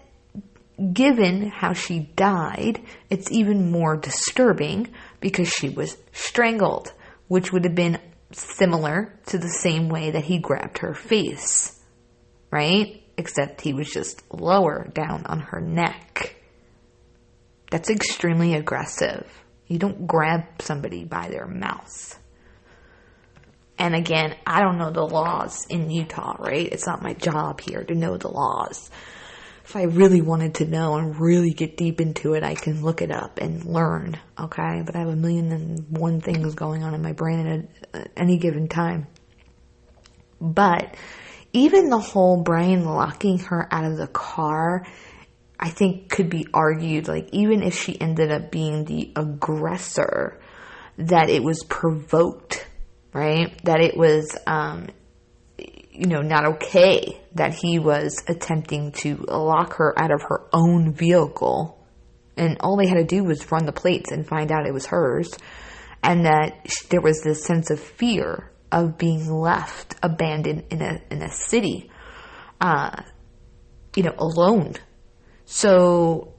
given how she died, it's even more disturbing because she was strangled, which would have been similar to the same way that he grabbed her face, right? Except he was just lower down on her neck. That's extremely aggressive. You don't grab somebody by their mouth. And again, I don't know the laws in Utah, right? It's not my job here to know the laws. If I really wanted to know and really get deep into it, I can look it up and learn, okay? But I have 1,000,001 things going on in my brain at any given time. But even the whole Brian locking her out of the car, I think could be argued, like even if she ended up being the aggressor, that it was provoked, right? That it was, not okay that he was attempting to lock her out of her own vehicle. And all they had to do was run the plates and find out it was hers. And that there was this sense of fear of being left abandoned in a city, alone. So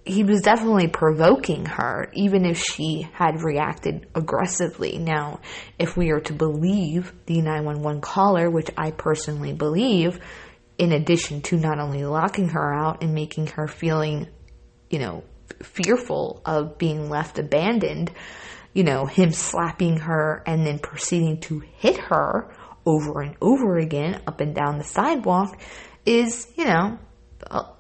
he was definitely provoking her, even if she had reacted aggressively. Now, if we are to believe the 911 caller, which I personally believe, in addition to not only locking her out and making her feeling, fearful of being left abandoned, him slapping her and then proceeding to hit her over and over again up and down the sidewalk is,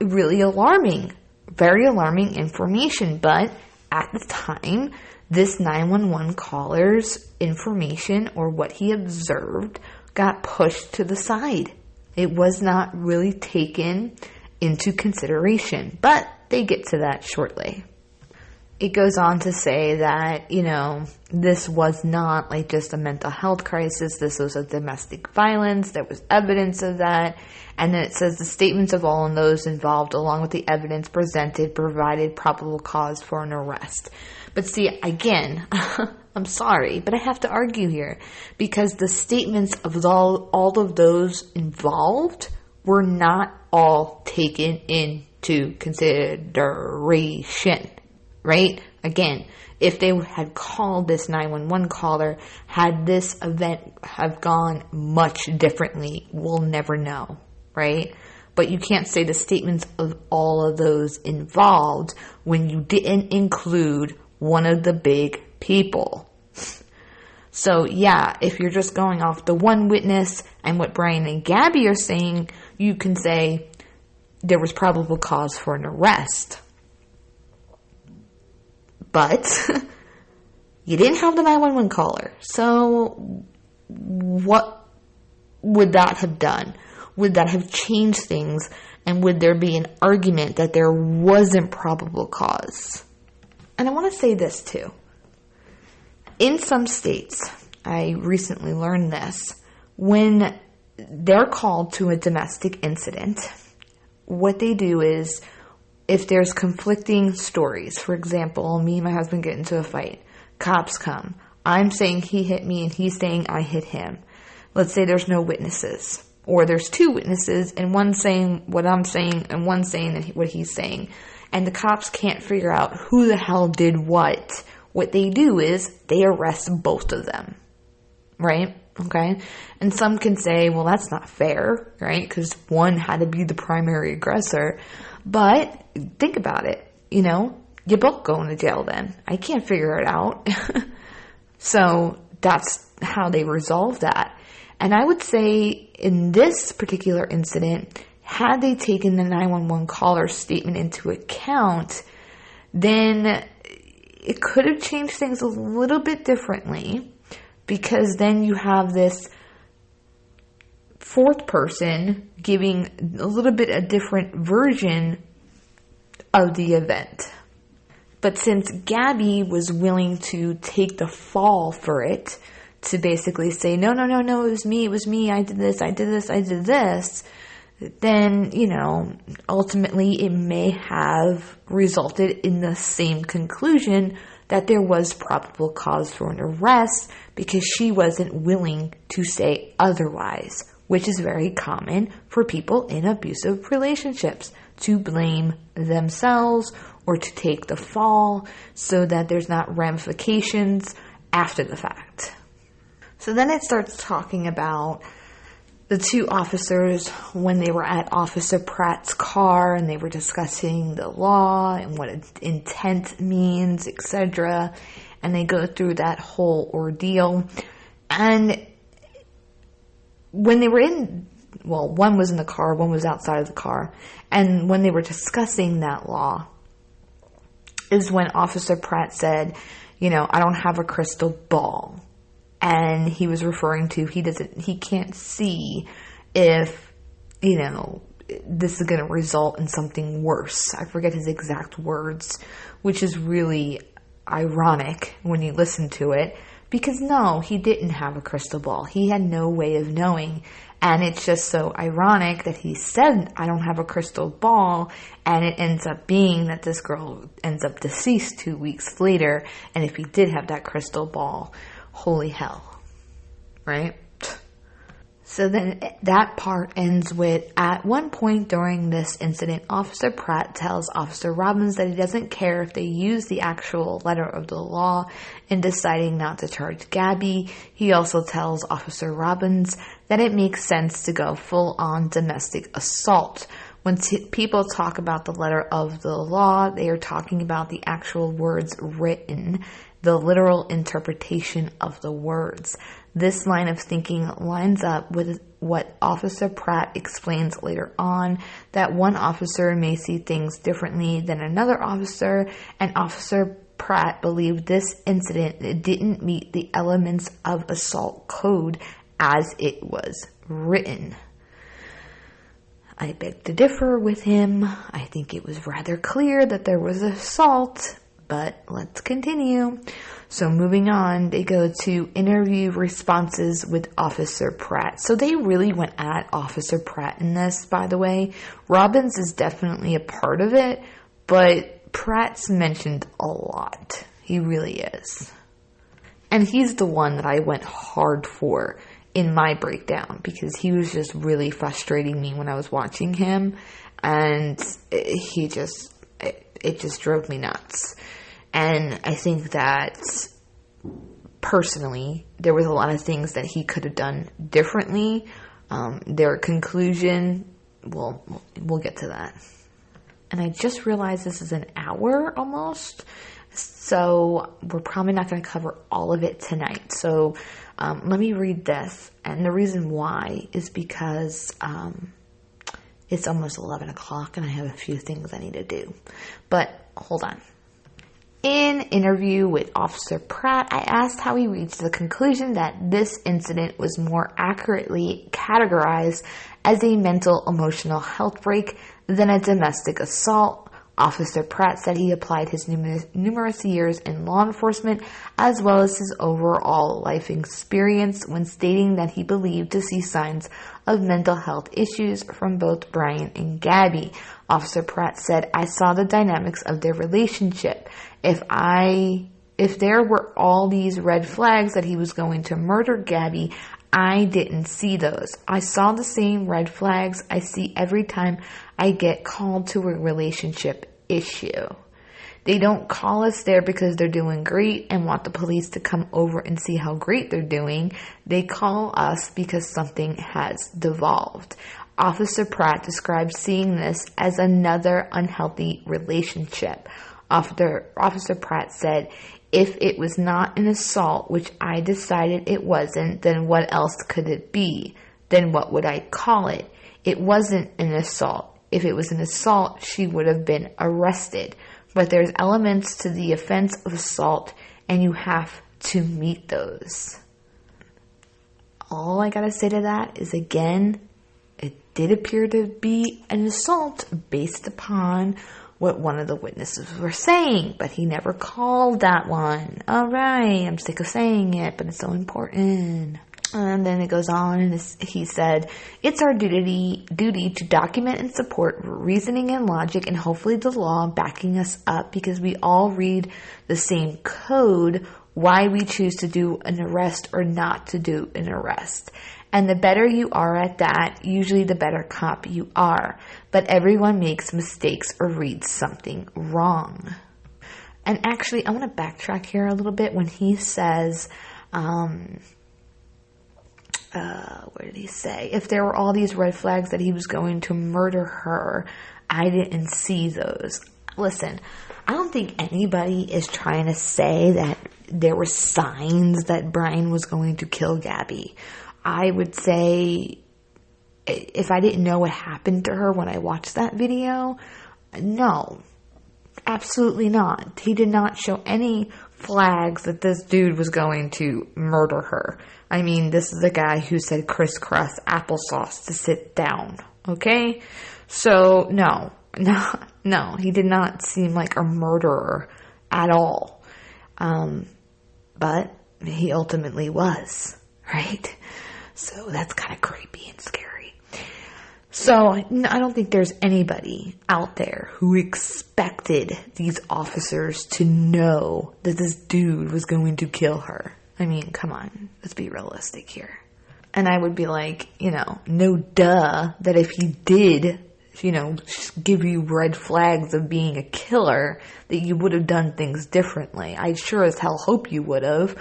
really alarming. Very alarming information, but at the time, this 911 caller's information or what he observed got pushed to the side. It was not really taken into consideration, but they get to that shortly. It goes on to say that, this was not like just a mental health crisis. This was a domestic violence. There was evidence of that. And then it says the statements of all and those involved, along with the evidence presented, provided probable cause for an arrest. But see, again, I'm sorry, but I have to argue here because the statements of all of those involved were not all taken into consideration, right? Again, if they had called this 911 caller, had this event have gone much differently, we'll never know, right? But you can't say the statements of all of those involved when you didn't include one of the big people. So yeah, if you're just going off the one witness and what Brian and Gabby are saying, you can say there was probable cause for an arrest. But you didn't have the 911 caller. So what would that have done? Would that have changed things? And would there be an argument that there wasn't probable cause? And I want to say this too. In some states, I recently learned this, when they're called to a domestic incident, what they do is, if there's conflicting stories, for example, me and my husband get into a fight, cops come, I'm saying he hit me and he's saying I hit him. Let's say there's no witnesses, or there's two witnesses and one saying what I'm saying and one saying what he's saying, and the cops can't figure out who the hell did what. What they do is they arrest both of them, right? Okay. And some can say, well, that's not fair, right? Because one had to be the primary aggressor. But think about it, you're both going to jail then. I can't figure it out. So that's how they resolve that. And I would say in this particular incident, had they taken the 911 caller statement into account, then it could have changed things a little bit differently, because then you have this fourth person giving a little bit a different version of the event. But since Gabby was willing to take the fall for it, to basically say, no, it was me, I did this, then, ultimately it may have resulted in the same conclusion that there was probable cause for an arrest, because she wasn't willing to say otherwise, which is very common for people in abusive relationships, to blame themselves or to take the fall so that there's not ramifications after the fact. So then it starts talking about the two officers when they were at Officer Pratt's car and they were discussing the law and what intent means, etc. And they go through that whole ordeal. And when they were one was in the car, one was outside of the car. And when they were discussing that law is when Officer Pratt said, I don't have a crystal ball. And he was referring to, he can't see if, this is going to result in something worse. I forget his exact words, which is really ironic when you listen to it, because no, he didn't have a crystal ball. He had no way of knowing. And it's just so ironic that he said, I don't have a crystal ball, and it ends up being that this girl ends up deceased 2 weeks later. And if he did have that crystal ball, holy hell, right? So then that part ends with, at one point during this incident, Officer Pratt tells Officer Robbins that he doesn't care if they use the actual letter of the law in deciding not to charge Gabby. He also tells Officer Robbins that it makes sense to go full-on domestic assault. When people talk about the letter of the law, they are talking about the actual words written, the literal interpretation of the words. This line of thinking lines up with what Officer Pratt explains later on, that one officer may see things differently than another officer, and Officer Pratt believed this incident didn't meet the elements of assault code as it was written. I beg to differ with him. I think it was rather clear that there was assault, but let's continue. So moving on, they go to interview responses with Officer Pratt. So they really went at Officer Pratt in this, by the way. Robbins is definitely a part of it, but Pratt's mentioned a lot. He really is. And he's the one that I went hard for in my breakdown because he was just really frustrating me when I was watching him, and it just drove me nuts. And I think that personally, there was a lot of things that he could have done differently. Their conclusion, we'll get to that. And I just realized this is an hour almost, so we're probably not going to cover all of it tonight. So let me read this, and the reason why is because it's almost 11 o'clock and I have a few things I need to do. But hold on. In an interview with Officer Pratt, I asked how he reached the conclusion that this incident was more accurately categorized as a mental emotional health break than a domestic assault. Officer Pratt said he applied his numerous years in law enforcement as well as his overall life experience when stating that he believed to see signs of mental health issues from both Brian and Gabby. Officer Pratt said, "I saw the dynamics of their relationship. If there were all these red flags that he was going to murder Gabby, I didn't see those. I saw the same red flags I see every time I get called to a relationship issue. They don't call us there because they're doing great and want the police to come over and see how great they're doing. They call us because something has devolved." Officer Pratt described seeing this as another unhealthy relationship. Officer Pratt said, "If it was not an assault, which I decided it wasn't, then what else could it be? Then what would I call it? It wasn't an assault. If it was an assault, she would have been arrested. But there's elements to the offense of assault, and you have to meet those." All I gotta say to that is, again, it did appear to be an assault based upon what one of the witnesses were saying, but he never called that one. All right, I'm sick of saying it, but it's so important. And then it goes on, and he said, "It's our duty to document and support reasoning and logic and hopefully the law backing us up because we all read the same code why we choose to do an arrest or not to do an arrest. And the better you are at that, usually the better cop you are. But everyone makes mistakes or reads something wrong." And actually, I want to backtrack here a little bit when he says, what did he say? If there were all these red flags that he was going to murder her, I didn't see those. Listen, I don't think anybody is trying to say that there were signs that Brian was going to kill Gabby. I would say, if I didn't know what happened to her when I watched that video, no, absolutely not. He did not show any flags that this dude was going to murder her. I mean, this is a guy who said crisscross applesauce to sit down, okay? So, no, he did not seem like a murderer at all. But he ultimately was, right? So that's kind of creepy and scary. So I don't think there's anybody out there who expected these officers to know that this dude was going to kill her. I mean, come on, let's be realistic here. And I would be like, no duh, that if he did, give you red flags of being a killer, that you would have done things differently. I sure as hell hope you would have.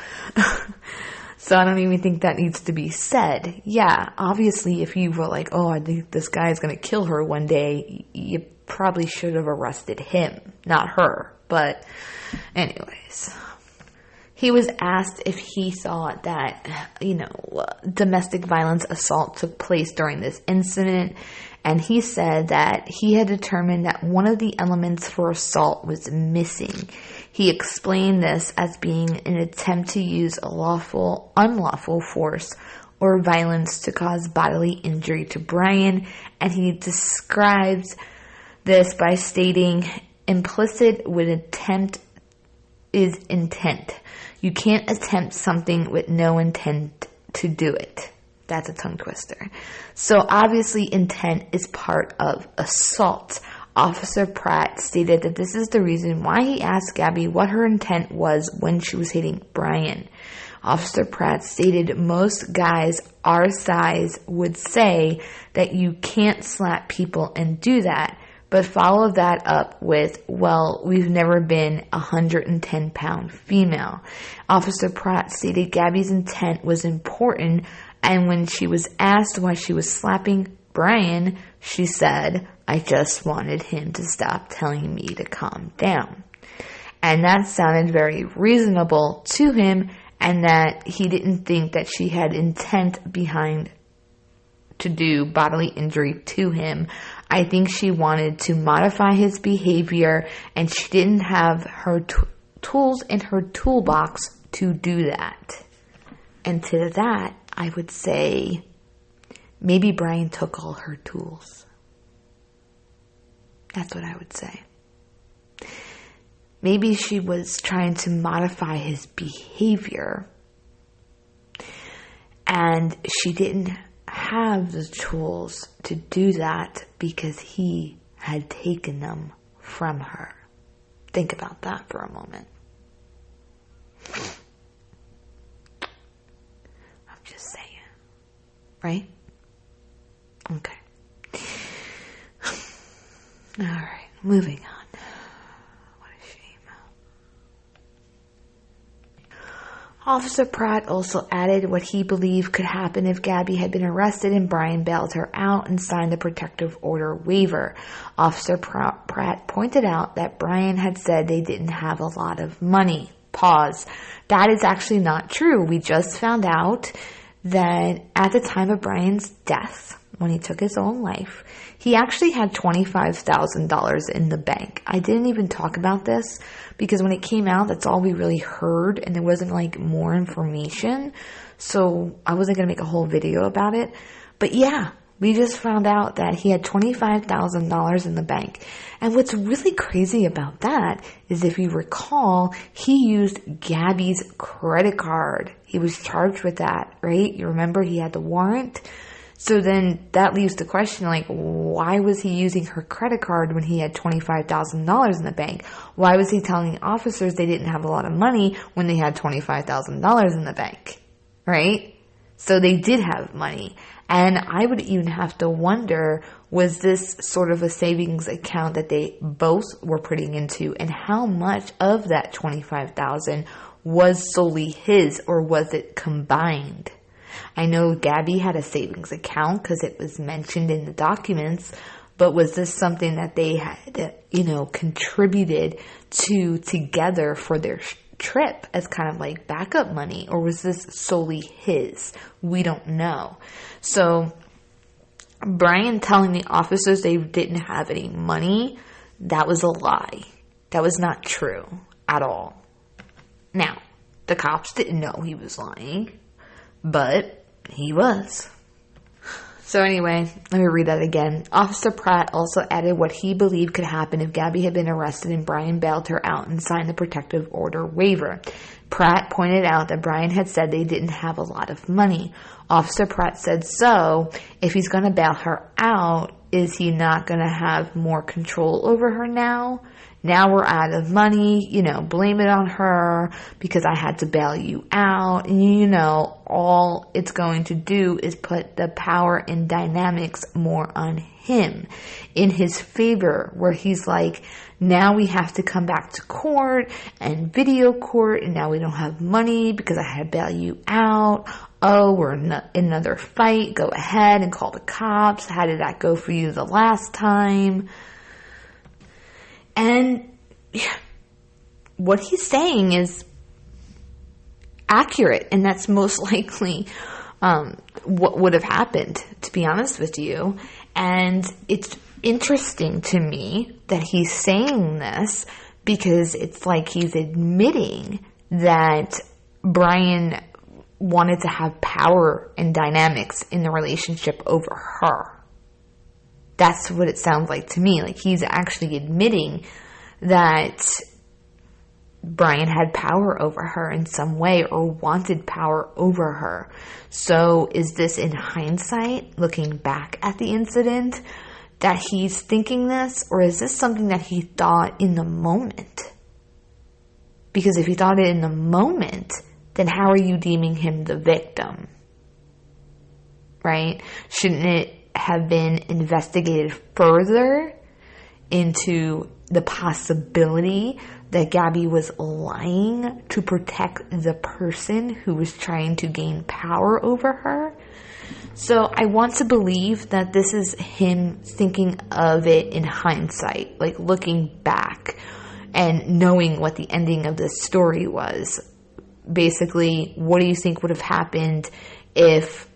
So I don't even think that needs to be said. Yeah, obviously if you were like, oh, I think this guy's going to kill her one day, you probably should have arrested him, not her. But anyways, he was asked if he thought that, domestic violence assault took place during this incident. And he said that he had determined that one of the elements for assault was missing. He explained this as being an attempt to use unlawful force or violence to cause bodily injury to Brian. And he describes this by stating, implicit with attempt is intent. You can't attempt something with no intent to do it. That's a tongue twister. So obviously intent is part of assault. Officer Pratt stated that this is the reason why he asked Gabby what her intent was when she was hitting Brian. Officer Pratt stated most guys our size would say that you can't slap people and do that, but followed that up with, well, we've never been a 110-pound female. Officer Pratt stated Gabby's intent was important, and when she was asked why she was slapping Brian, she said, I just wanted him to stop telling me to calm down. And that sounded very reasonable to him, and that he didn't think that she had intent behind to do bodily injury to him. I think she wanted to modify his behavior, and she didn't have her tools in her toolbox to do that. And to that, I would say, maybe Brian took all her tools. That's what I would say. Maybe she was trying to modify his behavior, and she didn't have the tools to do that because he had taken them from her. Think about that for a moment. I'm just saying. Right? Okay. All right, moving on. Officer Pratt also added what he believed could happen if Gabby had been arrested and Brian bailed her out and signed the protective order waiver. Officer Pratt pointed out that Brian had said they didn't have a lot of money. Pause. That is actually not true. We just found out that at the time of Brian's death, when he took his own life, he actually had $25,000 in the bank. I didn't even talk about this because when it came out, that's all we really heard, and there wasn't like more information. So I wasn't going to make a whole video about it. But yeah, we just found out that he had $25,000 in the bank. And what's really crazy about that is, if you recall, he used Gabby's credit card. He was charged with that, right? You remember he had the warrant? So then that leaves the question, like, why was he using her credit card when he had $25,000 in the bank? Why was he telling officers they didn't have a lot of money when they had $25,000 in the bank? Right? So they did have money. And I would even have to wonder, was this sort of a savings account that they both were putting into? And how much of that $25,000 was solely his, or was it combined? I know Gabby had a savings account because it was mentioned in the documents, but was this something that they had, contributed to together for their trip as kind of like backup money, or was this solely his? We don't know. So Brian telling the officers they didn't have any money, that was a lie. That was not true at all. Now, the cops didn't know he was lying, but he was. So anyway, let me read that again. Officer Pratt also added what he believed could happen if Gabby had been arrested and Brian bailed her out and signed the protective order waiver. Pratt pointed out that Brian had said they didn't have a lot of money. Officer Pratt said, so if he's going to bail her out, is he not going to have more control over her now? Now we're out of money, blame it on her because I had to bail you out. And all it's going to do is put the power and dynamics more on him in his favor, where he's like, now we have to come back to court and video court, and now we don't have money because I had to bail you out. Oh, we're in another fight. Go ahead and call the cops. How did that go for you the last time? And what he's saying is accurate, and that's most likely what would have happened, to be honest with you. And it's interesting to me that he's saying this because it's like he's admitting that Brian wanted to have power and dynamics in the relationship over her. That's what it sounds like to me. Like he's actually admitting that Brian had power over her in some way, or wanted power over her. So is this in hindsight, looking back at the incident, that he's thinking this, or is this something that he thought in the moment? Because if he thought it in the moment, then how are you deeming him the victim? Right? Shouldn't it have been investigated further into the possibility that Gabby was lying to protect the person who was trying to gain power over her? So I want to believe that this is him thinking of it in hindsight, like looking back and knowing what the ending of this story was. Basically, what do you think would have happened if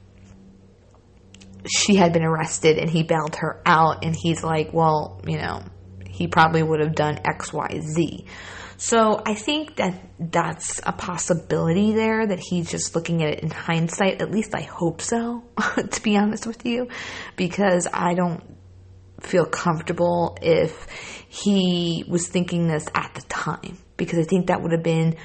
she had been arrested and he bailed her out? And he's like, well, he probably would have done X, Y, Z. So I think that that's a possibility there, that he's just looking at it in hindsight. At least I hope so, to be honest with you, because I don't feel comfortable if he was thinking this at the time, because I think that would have been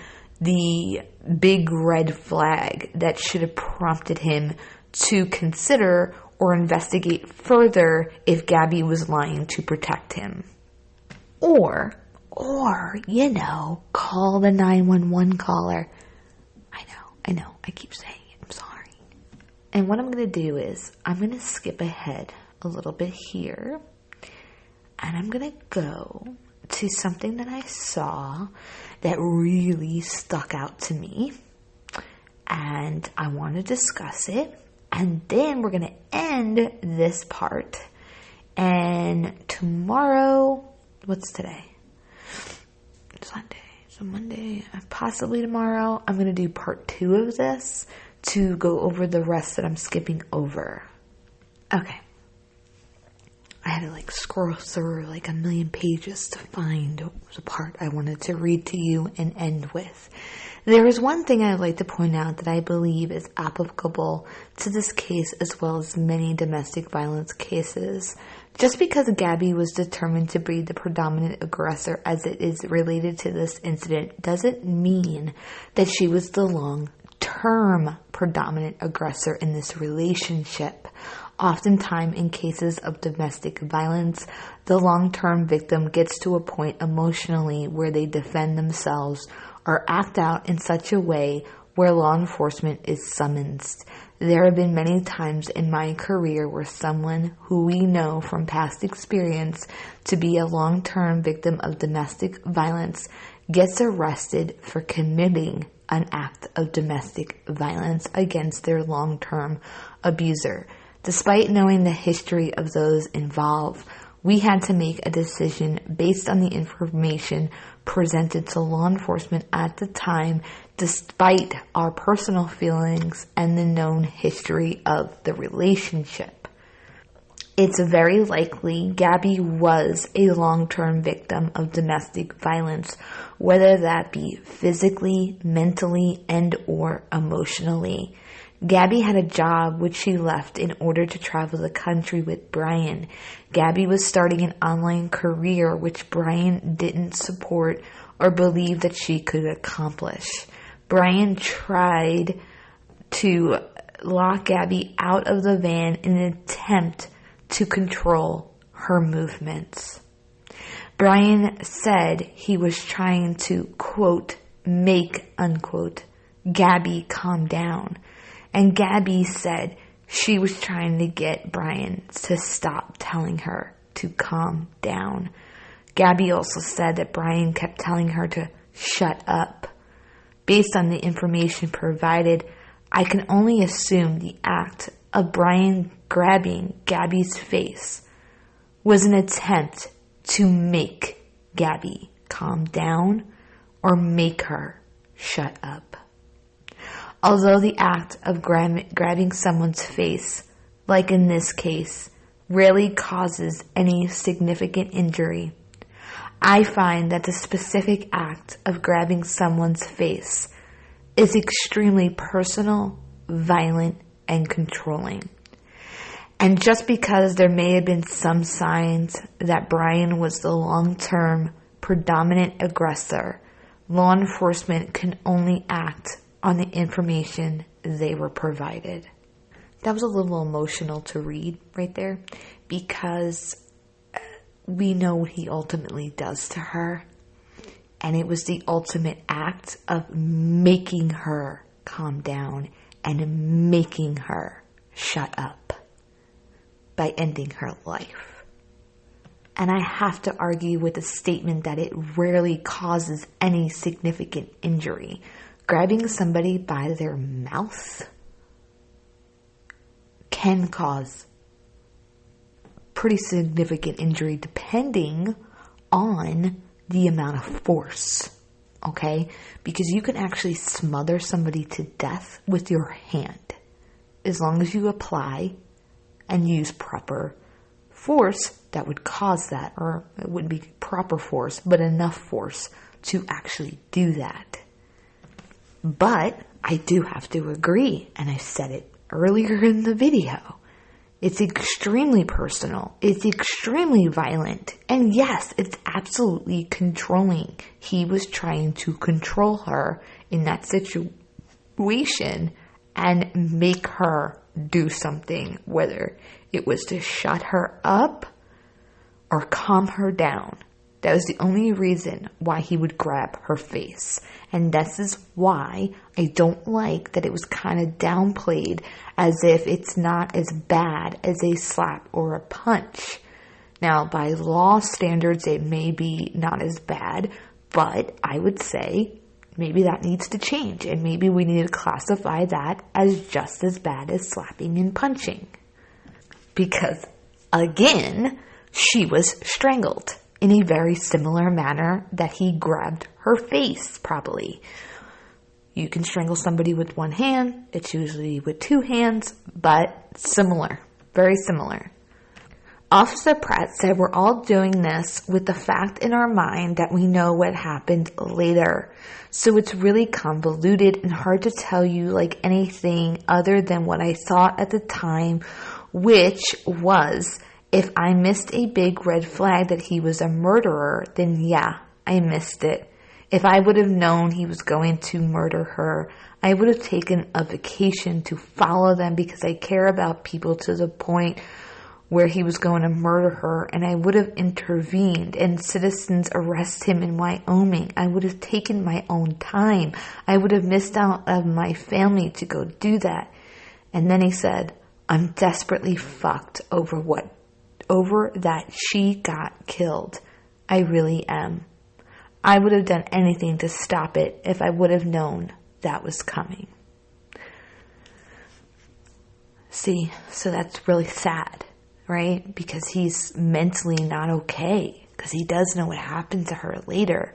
the big red flag that should have prompted him to consider or investigate further if Gabby was lying to protect him. Or, call the 911 caller. I know, I keep saying it, I'm sorry. And what I'm going to do is, I'm going to skip ahead a little bit here, and I'm going to go to something that I saw that really stuck out to me, and I want to discuss it, and then we're going to end this part, and tomorrow, what's today? Sunday. So Monday, possibly tomorrow, I'm going to do part 2 of this to go over the rest that I'm skipping over. Okay. I had to scroll through a million pages to find the part I wanted to read to you and end with. There is one thing I'd like to point out that I believe is applicable to this case as well as many domestic violence cases. Just because Gabby was determined to be the predominant aggressor as it is related to this incident doesn't mean that she was the long-term predominant aggressor in this relationship. Oftentimes, in cases of domestic violence, the long-term victim gets to a point emotionally where they defend themselves or act out in such a way where law enforcement is summoned. There have been many times in my career where someone who we know from past experience to be a long-term victim of domestic violence gets arrested for committing an act of domestic violence against their long-term abuser. Despite knowing the history of those involved, we had to make a decision based on the information presented to law enforcement at the time, despite our personal feelings and the known history of the relationship. It's very likely Gabby was a long-term victim of domestic violence, whether that be physically, mentally, and or emotionally. Gabby had a job which she left in order to travel the country with Brian. Gabby was starting an online career which Brian didn't support or believe that she could accomplish. Brian tried to lock Gabby out of the van in an attempt to control her movements. Brian said he was trying to, quote, make, unquote, Gabby calm down. And Gabby said she was trying to get Brian to stop telling her to calm down. Gabby also said that Brian kept telling her to shut up. Based on the information provided, I can only assume the act of Brian grabbing Gabby's face was an attempt to make Gabby calm down or make her shut up. Although the act of grabbing someone's face, like in this case, rarely causes any significant injury, I find that the specific act of grabbing someone's face is extremely personal, violent, and controlling. And just because there may have been some signs that Brian was the long-term predominant aggressor, law enforcement can only act on the information they were provided. That was a little emotional to read right there, because we know what he ultimately does to her. And it was the ultimate act of making her calm down and making her shut up by ending her life. And I have to argue with the statement that it rarely causes any significant injury. Grabbing somebody by their mouth can cause pretty significant injury depending on the amount of force, okay? Because you can actually smother somebody to death with your hand as long as you apply and use proper force that would cause that, or it wouldn't be proper force, but enough force to actually do that. But I do have to agree, and I said it earlier in the video, it's extremely personal. It's extremely violent. And yes, it's absolutely controlling. He was trying to control her in that situation and make her do something, whether it was to shut her up or calm her down. That was the only reason why he would grab her face. And this is why I don't like that it was kind of downplayed as if it's not as bad as a slap or a punch. Now, by law standards, it may be not as bad, but I would say maybe that needs to change. And maybe we need to classify that as just as bad as slapping and punching. Because, again, she was strangled in a very similar manner that he grabbed her face, probably. You can strangle somebody with one hand. It's usually with two hands, but similar. Very similar. Officer Pratt said we're all doing this with the fact in our mind that we know what happened later. So it's really convoluted and hard to tell you like anything other than what I thought at the time, which was, if I missed a big red flag that he was a murderer, then yeah, I missed it. If I would have known he was going to murder her, I would have taken a vacation to follow them because I care about people to the point where he was going to murder her, and I would have intervened and citizens arrest him in Wyoming. I would have taken my own time. I would have missed out on my family to go do that. And then he said, I'm desperately fucked over that she got killed. I really am. I would have done anything to stop it if I would have known that was coming. See, so that's really sad, right? Because he's mentally not okay, because he does know what happened to her later.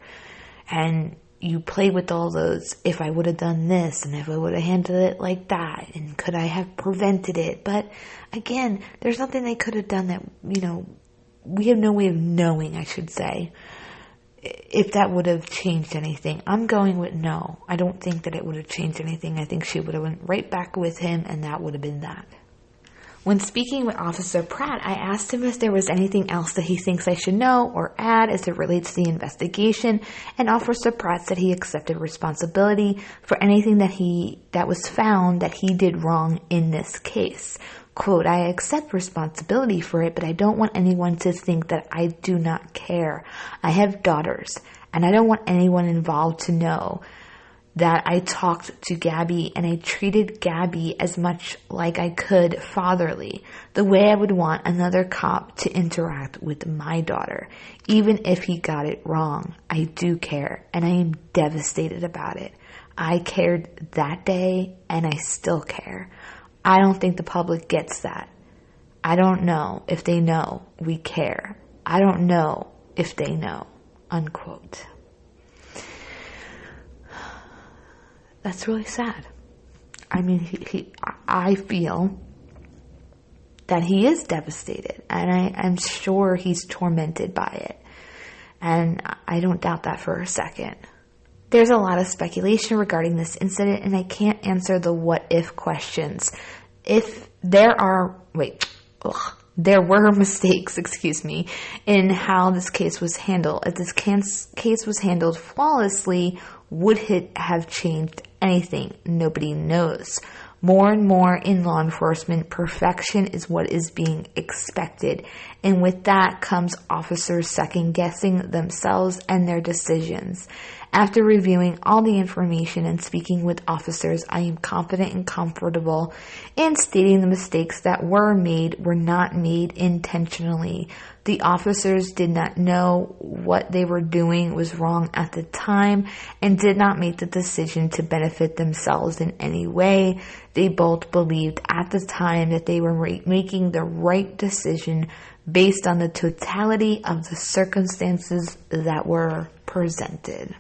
And you play with all those, if I would have done this, and if I would have handled it like that, and could I have prevented it? But again, there's nothing they could have done that, we have no way of knowing, I should say, if that would have changed anything. I'm going with no. I don't think that it would have changed anything. I think she would have went right back with him, and that would have been that. When speaking with Officer Pratt, I asked him if there was anything else that he thinks I should know or add as it relates to the investigation, and Officer Pratt said he accepted responsibility for anything that was found that he did wrong in this case. Quote, I accept responsibility for it, but I don't want anyone to think that I do not care. I have daughters, and I don't want anyone involved to know that I talked to Gabby and I treated Gabby as much like I could fatherly, the way I would want another cop to interact with my daughter. Even if he got it wrong, I do care, and I am devastated about it. I cared that day, and I still care. I don't think the public gets that. I don't know if they know we care. I don't know if they know, unquote. That's really sad. I mean, I feel that he is devastated, and I'm sure he's tormented by it. And I don't doubt that for a second. There's a lot of speculation regarding this incident, and I can't answer the what-if questions. There were mistakes, in how this case was handled. If this case was handled flawlessly, would it have changed anything? Nobody knows. More and more in law enforcement, perfection is what is being expected. And with that comes officers second-guessing themselves and their decisions. After reviewing all the information and speaking with officers, I am confident and comfortable in stating the mistakes that were made were not made intentionally. The officers did not know what they were doing was wrong at the time and did not make the decision to benefit themselves in any way. They both believed at the time that they were making the right decision based on the totality of the circumstances that were presented.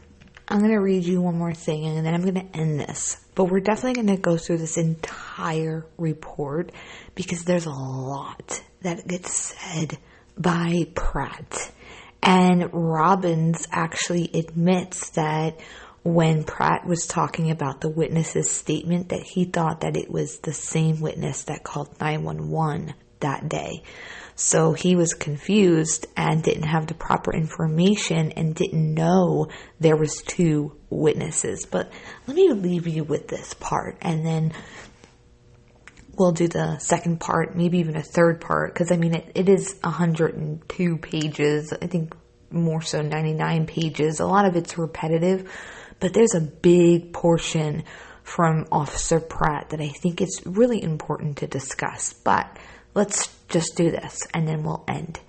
I'm going to read you one more thing and then I'm going to end this. But we're definitely going to go through this entire report because there's a lot that gets said by Pratt. And Robbins actually admits that when Pratt was talking about the witness's statement that he thought that it was the same witness that called 911 that day. So he was confused and didn't have the proper information and didn't know there was two witnesses. But let me leave you with this part and then we'll do the second part, maybe even a third part, because it is 102 pages. I think more so 99 pages. A lot of it's repetitive, but there's a big portion from Officer Pratt that I think it's really important to discuss. But let's just do this and then we'll end.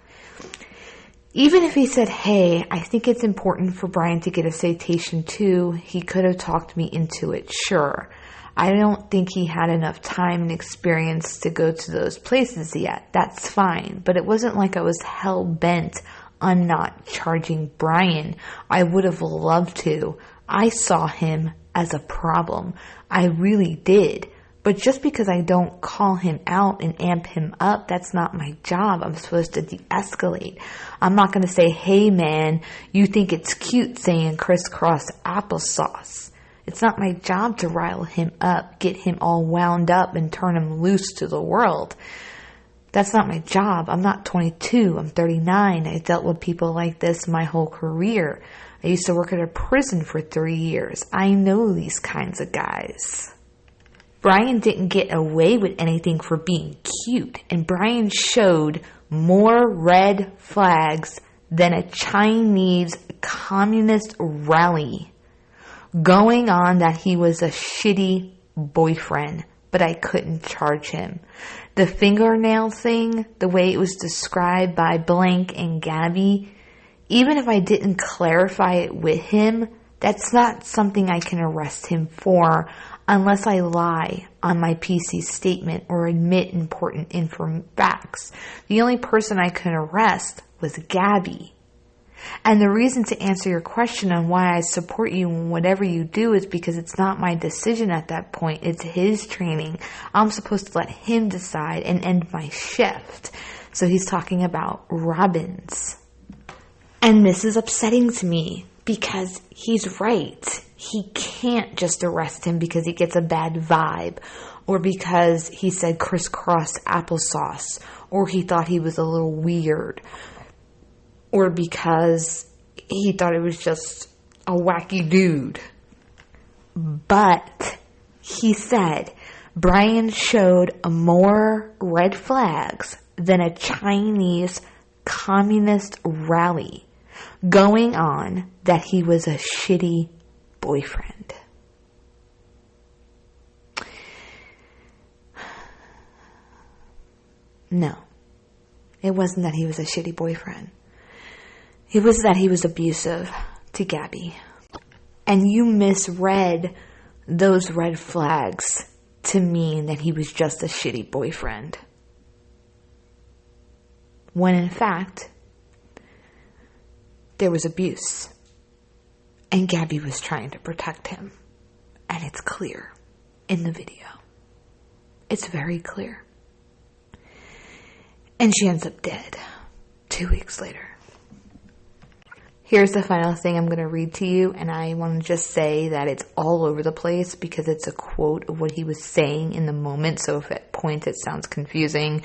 Even if he said, hey, I think it's important for Brian to get a citation too, he could have talked me into it, sure. I don't think he had enough time and experience to go to those places yet. That's fine. But it wasn't like I was hell-bent on not charging Brian. I would have loved to. I saw him as a problem. I really did. But just because I don't call him out and amp him up, that's not my job. I'm supposed to de-escalate. I'm not going to say, hey man, you think it's cute saying crisscross applesauce. It's not my job to rile him up, get him all wound up and turn him loose to the world. That's not my job. I'm not 22. I'm 39. I dealt with people like this my whole career. I used to work at a prison for 3 years. I know these kinds of guys. Brian didn't get away with anything for being cute, and Brian showed more red flags than a Chinese communist rally, going on that he was a shitty boyfriend, but I couldn't charge him. The fingernail thing, the way it was described by Blank and Gabby, even if I didn't clarify it with him, that's not something I can arrest him for unless I lie on my PC statement or admit important facts. The only person I could arrest was Gabby. And the reason to answer your question on why I support you in whatever you do is because it's not my decision at that point. It's his training. I'm supposed to let him decide and end my shift. So he's talking about Robbins. And this is upsetting to me because he's right. He can't just arrest him because he gets a bad vibe or because he said crisscross applesauce or he thought he was a little weird or because he thought it was just a wacky dude. But he said Brian showed more red flags than a Chinese communist rally, going on that he was a shitty boyfriend. No, it wasn't that he was a shitty boyfriend. It was that he was abusive to Gabby. And you misread those red flags to mean that he was just a shitty boyfriend. When in fact, there was abuse. And Gabby was trying to protect him. And it's clear in the video. It's very clear. And she ends up dead 2 weeks later. Here's the final thing I'm going to read to you, and I want to just say that it's all over the place because it's a quote of what he was saying in the moment, so if at points it sounds confusing,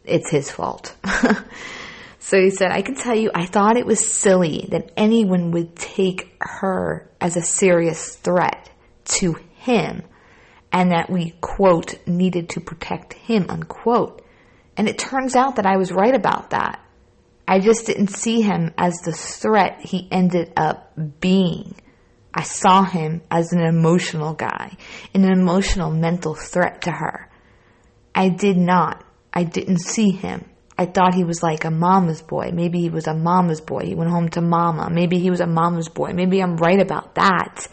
it's his fault. So he said, I can tell you, I thought it was silly that anyone would take her as a serious threat to him and that we, quote, needed to protect him, unquote. And it turns out that I was right about that. I just didn't see him as the threat he ended up being. I saw him as an emotional guy, an emotional mental threat to her. I didn't see him. I thought he was like a mama's boy. Maybe he was a mama's boy. He went home to mama. Maybe he was a mama's boy. Maybe I'm right about that.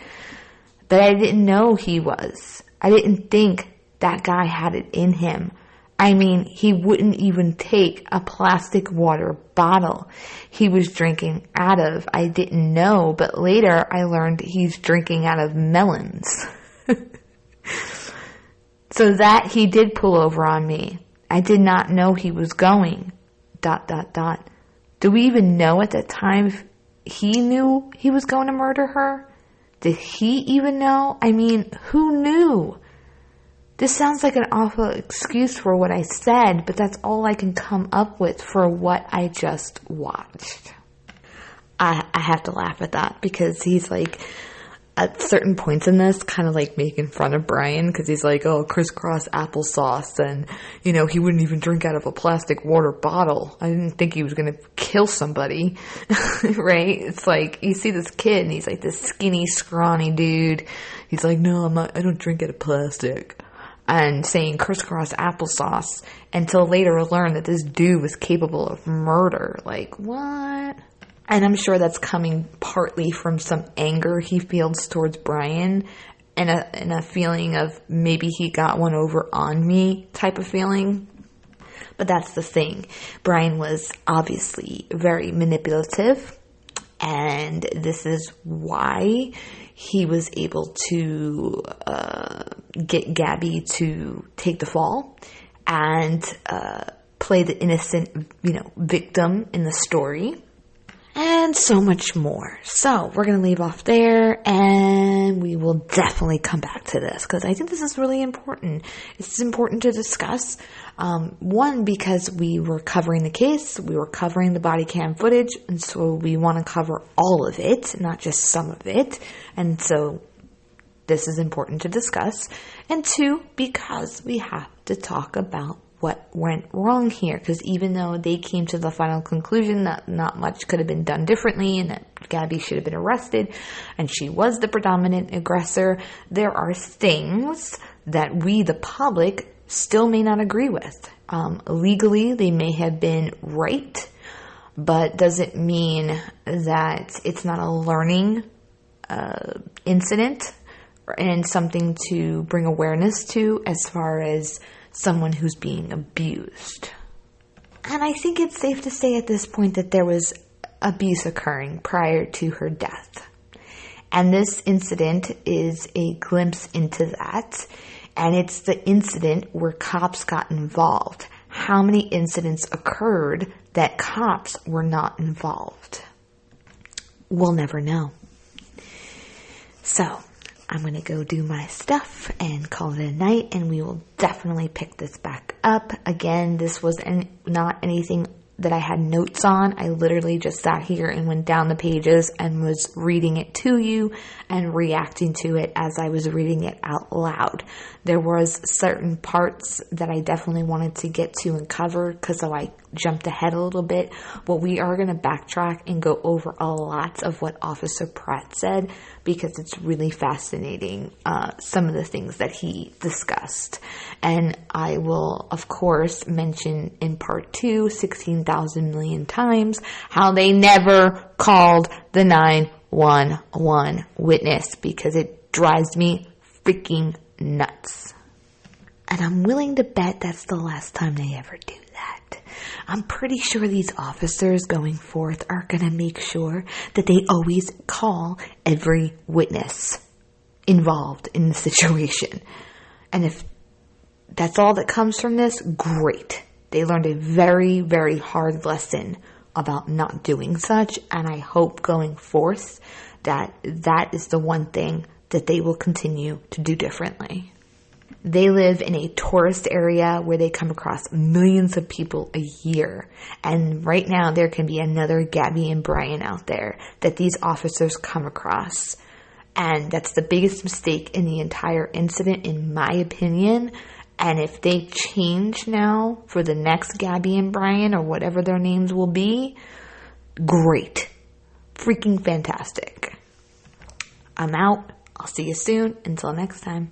But I didn't know he was. I didn't think that guy had it in him. I mean, he wouldn't even take a plastic water bottle he was drinking out of. I didn't know, but later I learned he's drinking out of melons. So that he did pull over on me. I did not know he was going, ... Do we even know at the time if he knew he was going to murder her? Did he even know? I mean, who knew? This sounds like an awful excuse for what I said, but that's all I can come up with for what I just watched. I have to laugh at that because he's like, at certain points in this, kind of like making fun of Brian because he's like, oh, crisscross applesauce, and, you know, he wouldn't even drink out of a plastic water bottle. I didn't think he was going to kill somebody, right? It's like, you see this kid, and he's like this skinny, scrawny dude. He's like, no, I don't drink out of plastic. And saying crisscross applesauce until later learn that this dude was capable of murder. Like, what? And I'm sure that's coming partly from some anger he feels towards Brian and a feeling of maybe he got one over on me type of feeling. But that's the thing. Brian was obviously very manipulative, and this is why he was able to get Gabby to take the fall and play the innocent, victim in the story. And so much more. So we're going to leave off there, and we will definitely come back to this because I think this is really important. It's important to discuss. One, because we were covering the case, we were covering the body cam footage, and so we want to cover all of it, not just some of it. And so this is important to discuss. And two, because we have to talk about what went wrong here, because even though they came to the final conclusion that not much could have been done differently and that Gabby should have been arrested and she was the predominant aggressor, there are things that we, the public, still may not agree with. Legally, they may have been right, but doesn't mean that it's not a learning incident and something to bring awareness to as far as someone who's being abused. And I think it's safe to say at this point that there was abuse occurring prior to her death. And this incident is a glimpse into that. And it's the incident where cops got involved. How many incidents occurred that cops were not involved? We'll never know. So I'm going to go do my stuff and call it a night, and we will definitely pick this back up. Again, this was not anything that I had notes on. I literally just sat here and went down the pages and was reading it to you and reacting to it as I was reading it out loud. There was certain parts that I definitely wanted to get to and cover because so I jumped ahead a little bit, but we are going to backtrack and go over a lot of what Officer Pratt said because it's really fascinating, some of the things that he discussed. And I will, of course, mention in part 2, 16,000 million times, how they never called the 911 witness because it drives me freaking nuts. And I'm willing to bet that's the last time they ever do that. I'm pretty sure these officers going forth are going to make sure that they always call every witness involved in the situation. And if that's all that comes from this, great. They learned a very, very hard lesson about not doing such, and I hope going forth that that is the one thing that they will continue to do differently. They live in a tourist area where they come across millions of people a year. And right now there can be another Gabby and Brian out there that these officers come across. And that's the biggest mistake in the entire incident, in my opinion. And if they change now for the next Gabby and Brian, or whatever their names will be, great. Freaking fantastic. I'm out. I'll see you soon. Until next time.